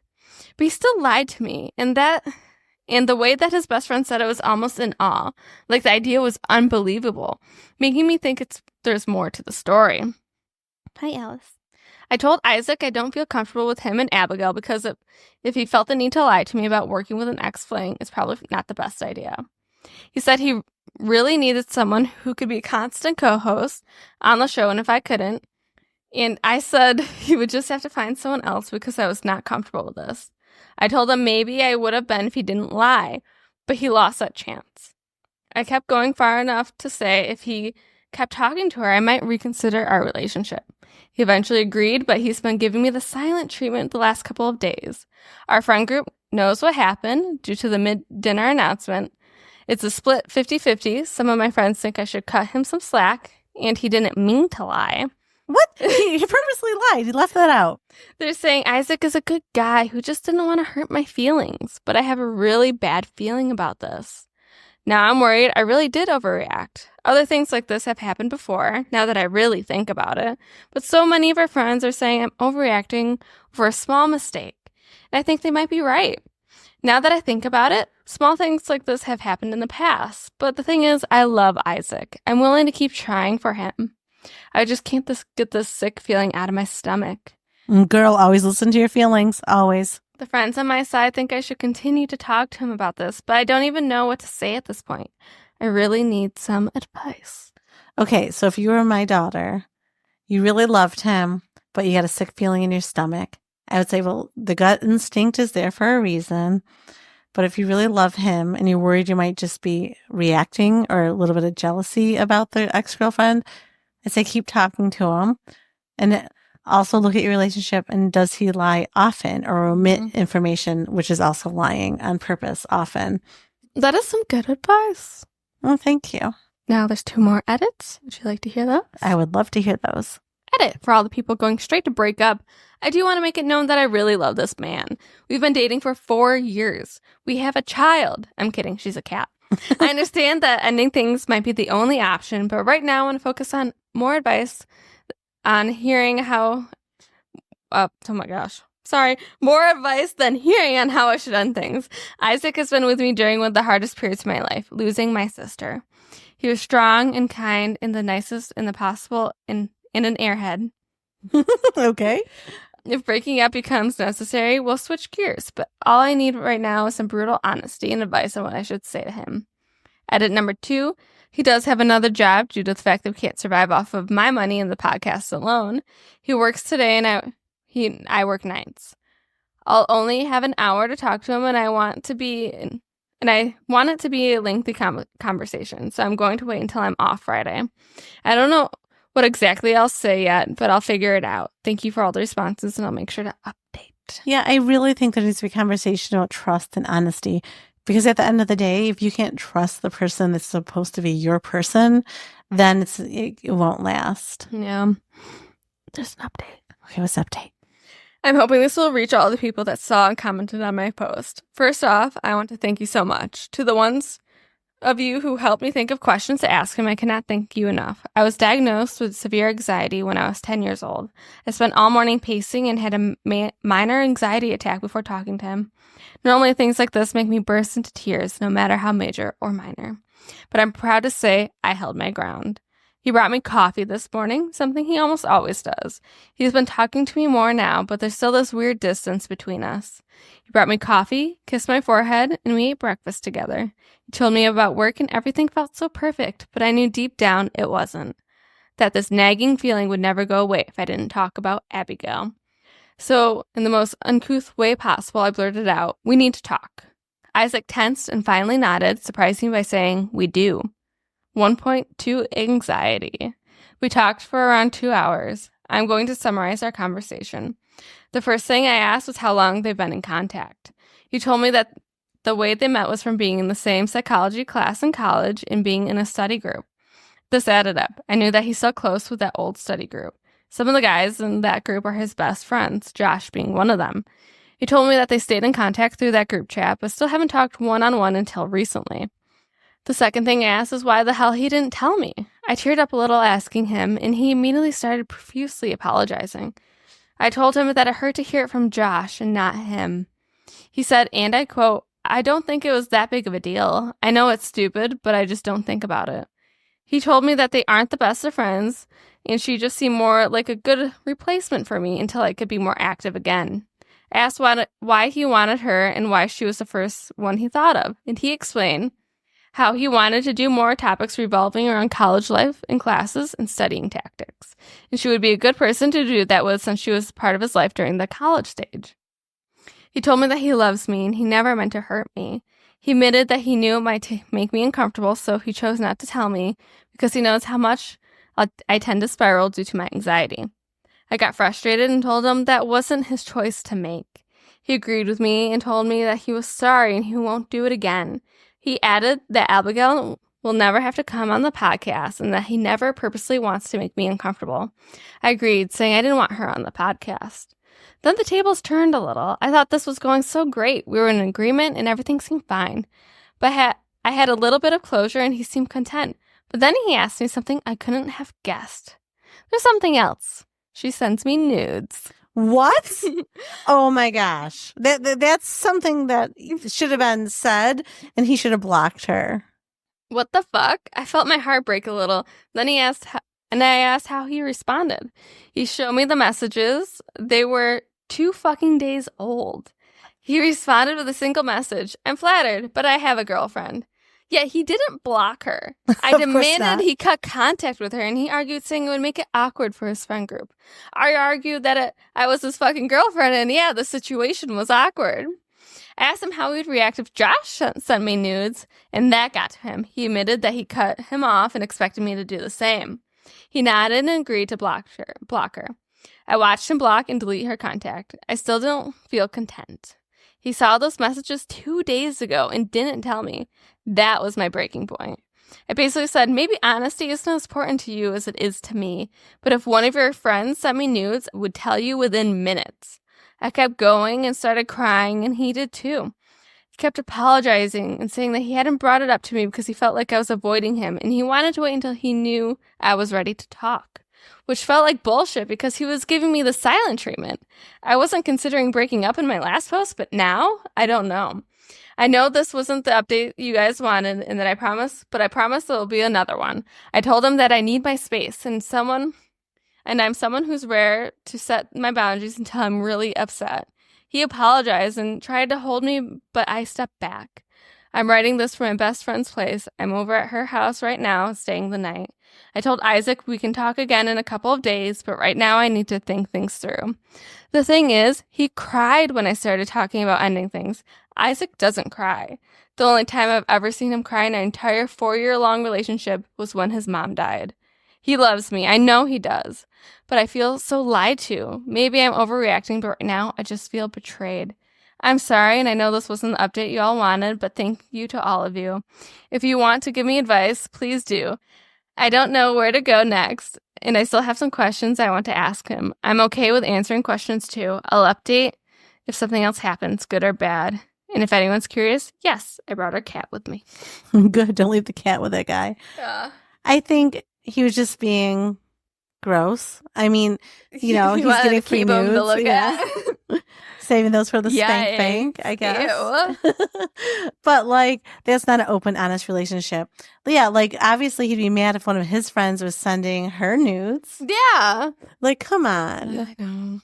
But he still lied to me, and the way that his best friend said it was almost in awe, like the idea was unbelievable, making me think there's more to the story. Hi, Alice. I told Isaac I don't feel comfortable with him and Abigail because if he felt the need to lie to me about working with an ex-fling, it's probably not the best idea. He said he really needed someone who could be a constant co-host on the show, and if I couldn't, and I said he would just have to find someone else because I was not comfortable with this. I told him maybe I would have been if he didn't lie, but he lost that chance. I kept going far enough to say if he kept talking to her, I might reconsider our relationship. He eventually agreed, but he's been giving me the silent treatment the last couple of days. Our friend group knows what happened due to the mid-dinner announcement. It's a split 50-50. Some of my friends think I should cut him some slack, and he didn't mean to lie. What? He purposely lied. He left that out. They're saying Isaac is a good guy who just didn't want to hurt my feelings, but I have a really bad feeling about this. Now I'm worried I really did overreact. Other things like this have happened before, now that I really think about it, but so many of our friends are saying I'm overreacting for a small mistake, and I think they might be right. Now that I think about it, small things like this have happened in the past, but the thing is, I love Isaac. I'm willing to keep trying for him. I just can't get this sick feeling out of my stomach. Girl, always listen to your feelings. Always. The friends on my side think I should continue to talk to him about this, but I don't even know what to say at this point. I really need some advice. Okay, so if you were my daughter, you really loved him, but you got a sick feeling in your stomach, I would say, well, the gut instinct is there for a reason. But if you really love him and you're worried you might just be reacting or a little bit of jealousy about the ex-girlfriend, I'd say keep talking to him. And also look at your relationship, and does he lie often or omit information, which is also lying on purpose often? That is some good advice. Well, thank you. Now there's 2 more edits. Would you like to hear those? I would love to hear those. Edit for all the people going straight to break up. I do want to make it known that I really love this man. We've been dating for 4 years. We have a child. I'm kidding. She's a cat. I understand that ending things might be the only option, but right now I want to focus on more advice on hearing how, more advice than hearing on how I should end things. Isaac has been with me during one of the hardest periods of my life, losing my sister. He was strong and kind and the nicest and the possible in an airhead. Okay. If breaking up becomes necessary, we'll switch gears, but all I need right now is some brutal honesty and advice on what I should say to him. Edit number 2. He does have another job due to the fact that we can't survive off of my money and the podcast alone. He works today and I work nights. I'll only have an hour to talk to him, and I want it to be a lengthy conversation, so I'm going to wait until I'm off Friday. I don't know what exactly I'll say yet, but I'll figure it out. Thank you for all the responses, and I'll make sure to update. Yeah, I really think there needs to be a conversation about trust and honesty. Because at the end of the day, if you can't trust the person that's supposed to be your person, then it won't last. Yeah. There's an update. Okay, what's the update? I'm hoping this will reach all the people that saw and commented on my post. First off, I want to thank you so much. To the ones of you who helped me think of questions to ask him. I cannot thank you enough. I was diagnosed with severe anxiety when I was 10 years old. I spent all morning pacing and had a minor anxiety attack before talking to him. Normally, things like this make me burst into tears, no matter how major or minor. But I'm proud to say I held my ground. He brought me coffee this morning, something he almost always does. He's been talking to me more now, but there's still this weird distance between us. He brought me coffee, kissed my forehead, and we ate breakfast together. He told me about work and everything felt so perfect, but I knew deep down it wasn't. That this nagging feeling would never go away if I didn't talk about Abigail. So, in the most uncouth way possible, I blurted out, "We need to talk." Isaac tensed and finally nodded, surprising me by saying, "We do." 1.2 anxiety. We talked for around 2 hours. I'm going to summarize our conversation. The first thing I asked was how long they've been in contact. He told me that the way they met was from being in the same psychology class in college and being in a study group. This added up. I knew that he's still close with that old study group. Some of the guys in that group are his best friends, Josh being one of them. He told me that they stayed in contact through that group chat, but still haven't talked one-on-one until recently. The second thing I asked is why the hell he didn't tell me. I teared up a little asking him, and he immediately started profusely apologizing. I told him that it hurt to hear it from Josh and not him. He said, and I quote, "I don't think it was that big of a deal. I know it's stupid, but I just don't think about it." He told me that they aren't the best of friends, and she just seemed more like a good replacement for me until I could be more active again. I asked why he wanted her and why she was the first one he thought of, and he explained how he wanted to do more topics revolving around college life and classes and studying tactics. And she would be a good person to do that with since she was part of his life during the college stage. He told me that he loves me and he never meant to hurt me. He admitted that he knew it might make me uncomfortable, so he chose not to tell me because he knows how much I tend to spiral due to my anxiety. I got frustrated and told him that wasn't his choice to make. He agreed with me and told me that he was sorry and he won't do it again. He added that Abigail will never have to come on the podcast and that he never purposely wants to make me uncomfortable. I agreed, saying I didn't want her on the podcast. Then the tables turned a little. I thought this was going so great. We were in agreement and everything seemed fine. But I had a little bit of closure and he seemed content. But then he asked me something I couldn't have guessed. There's something else. She sends me nudes. What? Oh my gosh. That's something that should have been said, and he should have blocked her. What the fuck? I felt my heart break a little. Then I asked how he responded. He showed me the messages. They were 2 fucking days old. He responded with a single message. "I'm flattered, but I have a girlfriend." Yet he didn't block her. I demanded he cut contact with her, and he argued, saying it would make it awkward for his friend group. I argued that I was his fucking girlfriend, and yeah, the situation was awkward. I asked him how he would react if Josh sent me nudes, and that got to him. He admitted that he cut him off and expected me to do the same. He nodded and agreed to block her. I watched him block and delete her contact. I still don't feel content. He saw those messages 2 days ago and didn't tell me. That was my breaking point. I basically said, maybe honesty isn't as important to you as it is to me, but if one of your friends sent me nudes, I would tell you within minutes. I kept going and started crying, and he did too. He kept apologizing and saying that he hadn't brought it up to me because he felt like I was avoiding him, and he wanted to wait until he knew I was ready to talk, which felt like bullshit because he was giving me the silent treatment. I wasn't considering breaking up in my last post, but now, I don't know. I know this wasn't the update you guys wanted and that I promise there will be another one. I told him that I need my space and I'm someone who's rare to set my boundaries until I'm really upset. He apologized and tried to hold me, but I stepped back. I'm writing this from my best friend's place. I'm over at her house right now, staying the night. I told Isaac we can talk again in a couple of days, but right now I need to think things through. The thing is, he cried when I started talking about ending things. Isaac doesn't cry. The only time I've ever seen him cry in our entire 4-year-long relationship was when his mom died. He loves me. I know he does. But I feel so lied to. Maybe I'm overreacting, but right now I just feel betrayed. I'm sorry, and I know this wasn't the update you all wanted, but thank you to all of you. If you want to give me advice, please do. I don't know where to go next, and I still have some questions I want to ask him. I'm okay with answering questions too. I'll update if something else happens, good or bad. And if anyone's curious, yes, I brought our cat with me. Good. Don't leave the cat with that guy. Yeah. I think he was just being gross. I mean, you know, he's getting free nudes. Yeah. Saving those for the spank bank, I guess. But like, that's not an open, honest relationship. But yeah, like obviously he'd be mad if one of his friends was sending her nudes. Yeah. Like, come on. I know.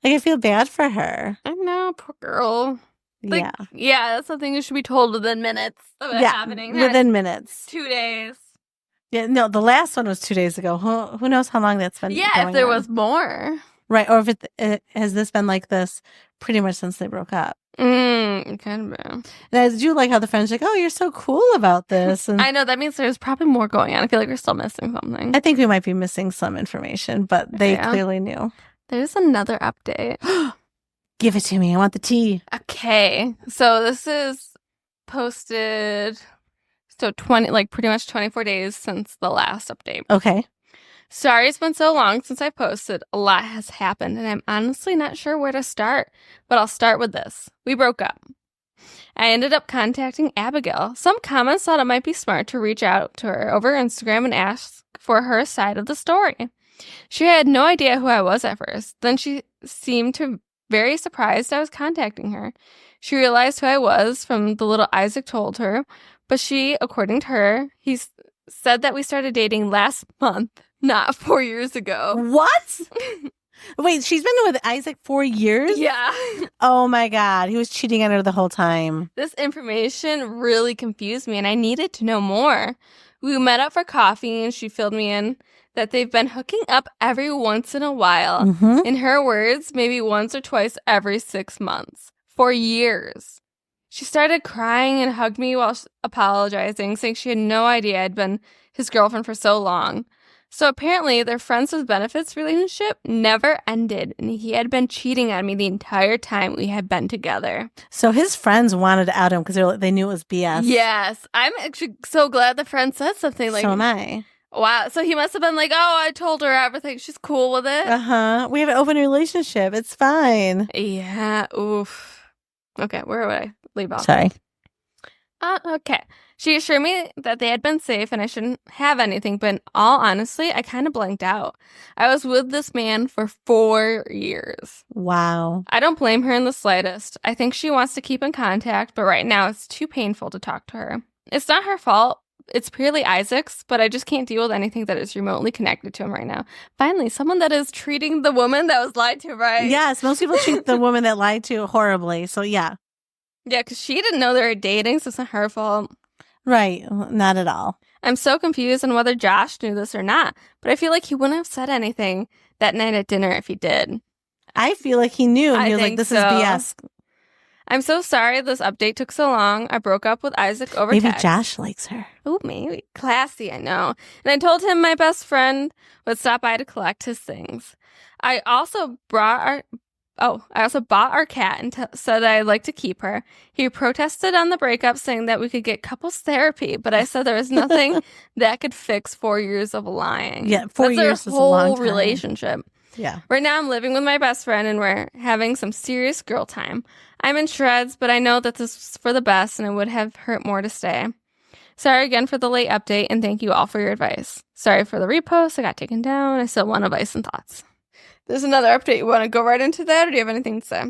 Like, I feel bad for her. I know, poor girl. Like, yeah. Yeah, that's something you should be told within minutes of it happening. Within minutes. 2 days. Yeah, no, the last one was 2 days ago. Who knows how long that's been going if there on. was more. Right, or if has this been like this pretty much since they broke up. Kind of. And I do like how the friend's like, oh, you're so cool about this. And I know, that means there's probably more going on. I feel like we're still missing something. I think we might be missing some information, but they clearly knew. There's another update. Give it to me. I want the tea. Okay. So this is posted, so pretty much 24 days since the last update. Okay. Sorry it's been so long since I posted. A lot has happened, and I'm honestly not sure where to start. But I'll start with this. We broke up. I ended up contacting Abigail. Some comments thought it might be smart to reach out to her over Instagram and ask for her side of the story. She had no idea who I was at first. Then she seemed very surprised I was contacting her. She realized who I was from the little Isaac told her, but she, according to her, said that we started dating last month, not 4 years ago. What? Wait, she's been with Isaac 4 years? Yeah. Oh my God. He was cheating on her the whole time. This information really confused me, and I needed to know more. We met up for coffee, and she filled me in that they've been hooking up every once in a while. Mm-hmm. In her words, maybe once or twice every 6 months. For years. She started crying and hugged me while apologizing, saying she had no idea I'd been his girlfriend for so long. So apparently their friends with benefits relationship never ended, and he had been cheating on me the entire time we had been together. So his friends wanted to out him because they knew it was BS. Yes. I'm actually so glad the friend said something like... So am I. Wow. So he must have been like, oh, I told her everything. She's cool with it. Uh-huh. We have an open relationship. It's fine. Yeah. Oof. Okay. Where would I leave off? Sorry. Okay. She assured me that they had been safe and I shouldn't have anything, but in all honesty, I kind of blanked out. I was with this man for 4 years. Wow. I don't blame her in the slightest. I think she wants to keep in contact, but right now it's too painful to talk to her. It's not her fault. It's purely Isaac's, but I just can't deal with anything that is remotely connected to him right now. Finally, someone that is treating the woman that was lied to right. Yes, most people treat the woman that lied to horribly, so yeah. Yeah, because she didn't know they were dating, so it's not her fault. Right, not at all. I'm so confused on whether Josh knew this or not, but I feel like he wouldn't have said anything that night at dinner if he did. I feel like he knew, and he was like, this is BS. I'm so sorry this update took so long. I broke up with Isaac over maybe text. Josh likes her. Oh, maybe. Classy, I know. And I told him my best friend would stop by to collect his things. I also bought our cat and said I'd like to keep her. He protested on the breakup, saying that we could get couples therapy, but I said there was nothing that could fix 4 years of lying. Yeah, 4 years is a long time. Relationship. Yeah. Right now I'm living with my best friend and we're having some serious girl time. I'm in shreds, but I know that this was for the best and it would have hurt more to stay. Sorry again for the late update and thank you all for your advice. Sorry for the repost. I got taken down. I still want advice and thoughts. There's another update. You want to go right into that or do you have anything to say?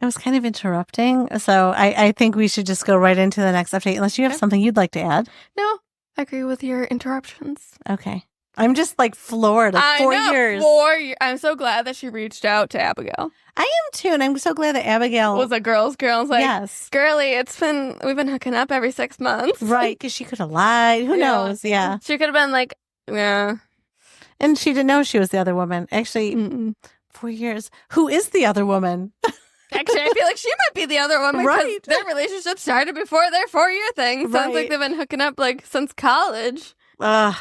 I was kind of interrupting, so I think we should just go right into the next update unless you have something you'd like to add. No, I agree with your interruptions. Okay. I'm just like floored. Like 4 years. 4 years. I'm so glad that she reached out to Abigail. I am too, and I'm so glad that Abigail was a girl's girl. I was like, yes, girly, we've been hooking up every 6 months. Right, because she could have lied. Who knows? Yeah. She could have been like, yeah. And she didn't know she was the other woman. Actually, 4 years. Who is the other woman? Actually, I feel like she might be the other woman because right. Their relationship started before their 4-year thing. Sounds like they've been hooking up like since college. Ugh.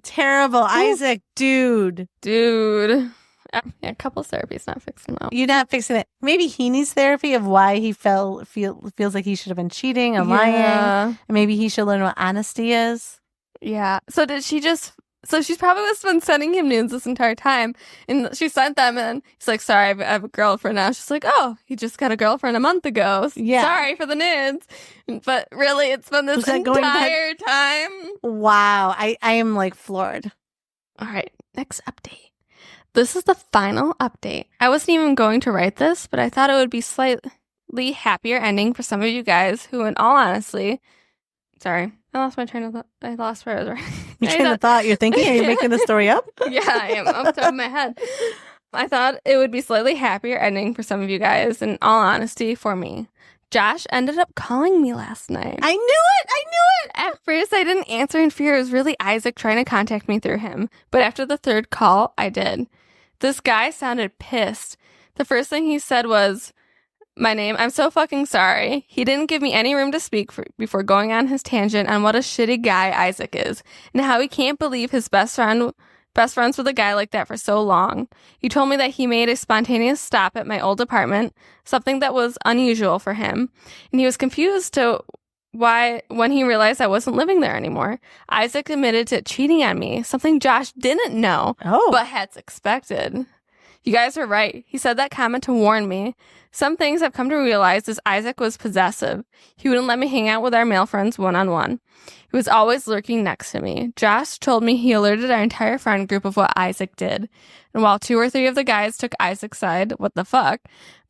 Terrible. Ooh. Isaac, dude. Yeah, couples therapy is not fixing that. You're not fixing it. Maybe he needs therapy of why he feels like he should have been cheating and lying. And maybe he should learn what honesty is. Yeah. So did she just So she's probably was been sending him nudes this entire time. And she sent them and he's like, sorry, I have a girlfriend now. She's like, oh, he just got a girlfriend a month ago. Yeah. Sorry for the nudes. But really, it's been this entire time. Wow. I am like floored. All right, next update. This is the final update. I wasn't even going to write this, but I thought it would be slightly happier ending for some of you guys who, in all honesty, sorry, I lost my train of thought. I lost where I was right. Your train of thought? You're thinking? Are you making the story up? Yeah, I am off the top of my head. I thought it would be slightly happier ending for some of you guys, in all honesty, for me. Josh ended up calling me last night. I knew it! At first, I didn't answer in fear. It was really Isaac trying to contact me through him. But after the third call, I did. This guy sounded pissed. The first thing he said was, my name, I'm so fucking sorry. He didn't give me any room to speak before going on his tangent on what a shitty guy Isaac is and how he can't believe his best friends with a guy like that for so long. He told me that he made a spontaneous stop at my old apartment, something that was unusual for him, and he was confused to why when he realized I wasn't living there anymore. Isaac admitted to cheating on me, something Josh didn't know, but had expected. You guys are right. He said that comment to warn me. Some things I've come to realize is Isaac was possessive. He wouldn't let me hang out with our male friends one-on-one. He was always lurking next to me. Josh told me he alerted our entire friend group of what Isaac did. And while 2 or 3 of the guys took Isaac's side, what the fuck,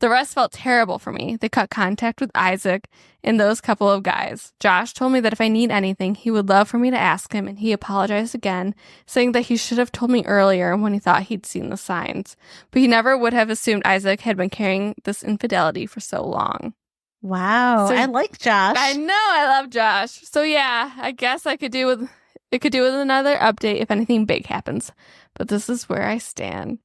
the rest felt terrible for me. They cut contact with Isaac and those couple of guys. Josh told me that if I need anything, he would love for me to ask him, and he apologized again, saying that he should have told me earlier when he thought he'd seen the signs. But he never would have assumed Isaac had been carrying this infidelity for so long. Wow. So, I like Josh. I know. I love Josh. So yeah, I guess I could do with another update if anything big happens. But this is where I stand.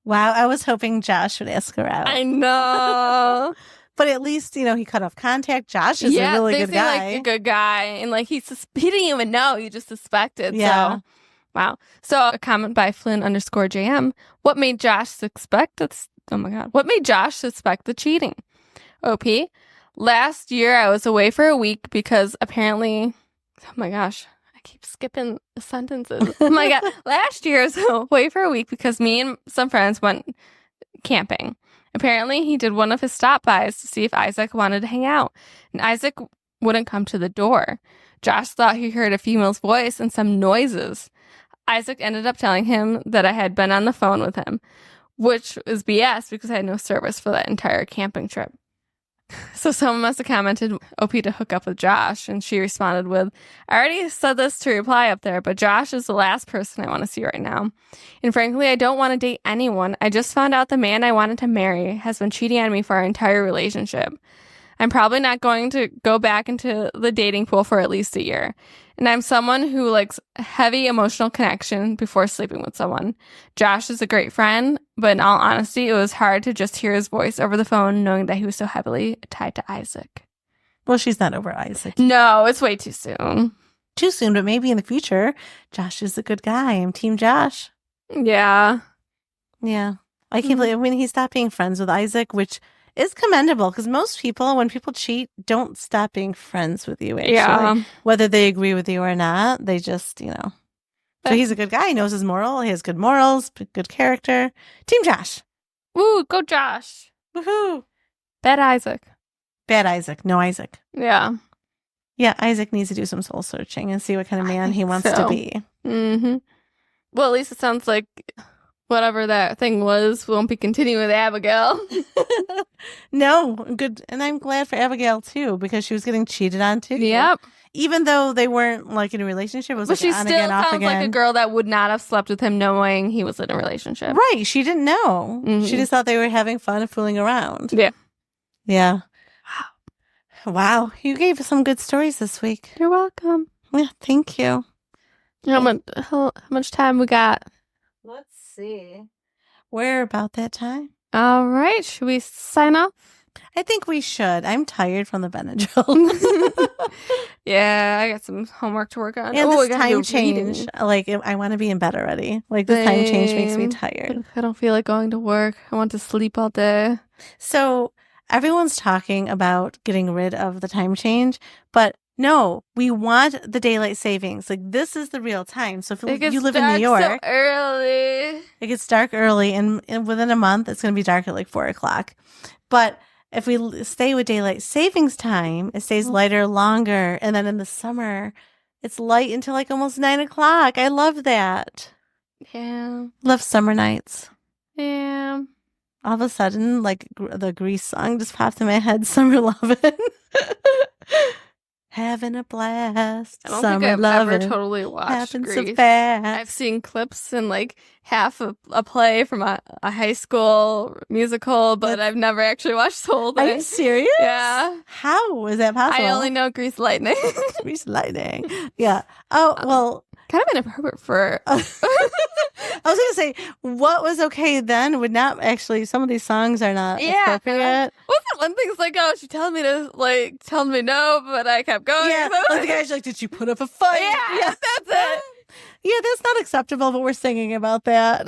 Wow. I was hoping Josh would ask her out. I know. But at least, he cut off contact. Josh is a really good guy. Like a good guy. And like he didn't even know. He just suspected. Yeah. So, wow. So a comment by Flynn_JM. What made Josh suspect the cheating? OP. Last year I was away for a week because apparently, oh my gosh, I keep skipping the sentences. Oh my god. Last year I was away for a week because me and some friends went camping. Apparently he did one of his stop-bys to see if Isaac wanted to hang out, and Isaac wouldn't come to the door. Josh thought he heard a female's voice and some noises. Isaac ended up telling him that I had been on the phone with him, which was BS because I had no service for that entire camping trip. So someone must have commented OP to hook up with Josh, and she responded with, I already said this to reply up there, but Josh is the last person I want to see right now. And frankly, I don't want to date anyone. I just found out the man I wanted to marry has been cheating on me for our entire relationship. I'm probably not going to go back into the dating pool for at least a year. And I'm someone who likes heavy emotional connection before sleeping with someone. Josh is a great friend, but in all honesty, it was hard to just hear his voice over the phone knowing that he was so heavily tied to Isaac. Well, she's not over Isaac. No, it's way too soon. Too soon, but maybe in the future, Josh is a good guy. I'm Team Josh. Yeah. Yeah. I can't believe when he stopped being friends with Isaac, which is commendable because most people, when people cheat, don't stop being friends with you, actually. Yeah. Whether they agree with you or not, they just, So he's a good guy. He knows his moral. He has good morals, good character. Team Josh. Woo, go Josh. Woohoo. Bad Isaac. Bad Isaac. No Isaac. Yeah. Yeah, Isaac needs to do some soul searching and see what kind of man he wants to be. Mm-hmm. Well, at least it sounds like whatever that thing was won't be continuing with Abigail. No, good. And I'm glad for Abigail, too, because she was getting cheated on, too. Yep. Even though they weren't, like, in a relationship. It was but like she on still again, off sounds again. like a girl that would not have slept with him knowing he was in a relationship. Right. She didn't know. Mm-hmm. She just thought they were having fun and fooling around. Yeah. Yeah. Wow. You gave us some good stories this week. You're welcome. Yeah, thank you. How much time we got? Let's see. We're about that time. All right. Should we sign off? I think we should. I'm tired from the Benadryl. Yeah, I got some homework to work on. And this time change. Like, I want to be in bed already. Like, this time change makes me tired. I don't feel like going to work. I want to sleep all day. So, everyone's talking about getting rid of the time change, but No, we want the daylight savings. Like, this is the real time. So if It gets you live in dark New York, so early. it gets dark early, and within a month, it's going to be dark at like 4 o'clock. But if we stay with daylight savings time, it stays lighter longer. And then in the summer, it's light until like almost 9 o'clock. I love that. Yeah. Love summer nights. Yeah. All of a sudden, like the Grease song just popped in my head, Summer Lovin'. Having a blast. I don't Summer think I've lovin'. ever totally watched Happens Grease. so fast. I've seen clips and like half a play from a high school musical, but I've never actually watched the whole Are thing. you serious? Yeah. How is that possible? I only know Grease Lightning. Grease Lightning. Yeah. Oh, well. Kind of inappropriate for... I was going to say, what was okay then would not actually, some of these songs are not appropriate. Wasn't one thing's like, oh, she telling me to, like, telling me no, but I kept going. Yeah, like the guy's like, did you put up a fight? Yeah, that's it. Yeah, that's not acceptable, but we're singing about that.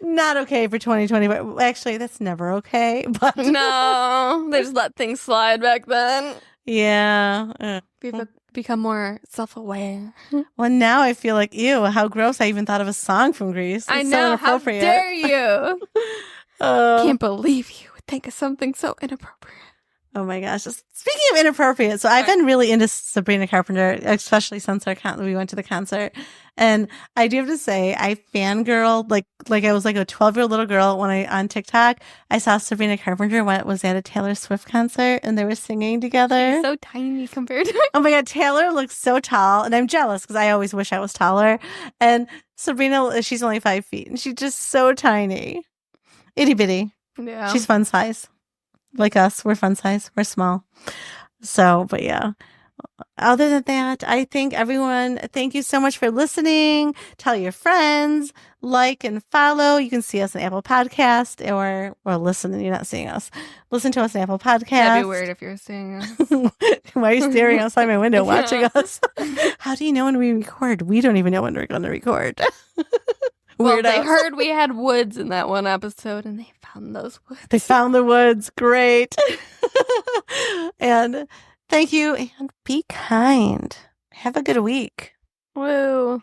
Not okay for 2020, but actually, that's never okay. But no, they just let things slide back then. Yeah. People become more self-aware. Well, now I feel like, ew, how gross. I even thought of a song from Greece. It's I know, so inappropriate. how dare you? Can't believe you would think of something so inappropriate. Oh my gosh. Speaking of inappropriate, so I've been really into Sabrina Carpenter, especially since we went to the concert. And I do have to say, I fangirled, like I was like a 12-year-old little girl when on TikTok, I saw Sabrina Carpenter when it was at a Taylor Swift concert and they were singing together. She's so tiny compared to Oh my God, Taylor looks so tall, and I'm jealous because I always wish I was taller. And Sabrina, she's only 5 feet, and she's just so tiny. Itty bitty. Yeah. She's fun size. Like us, we're fun size. We're small. So, but yeah. Other than that, I think everyone, thank you so much for listening. Tell your friends, like and follow. You can see us on Apple Podcast or listen. You're not seeing us. Listen to us on Apple Podcast. That'd be weird if you're seeing us. Why are you staring outside my window watching us? How do you know when we record? We don't even know when we're going to record. Well, they heard we had woods in that one episode, and they found those woods. They found the woods. Great. And thank you, and be kind. Have a good week. Woo.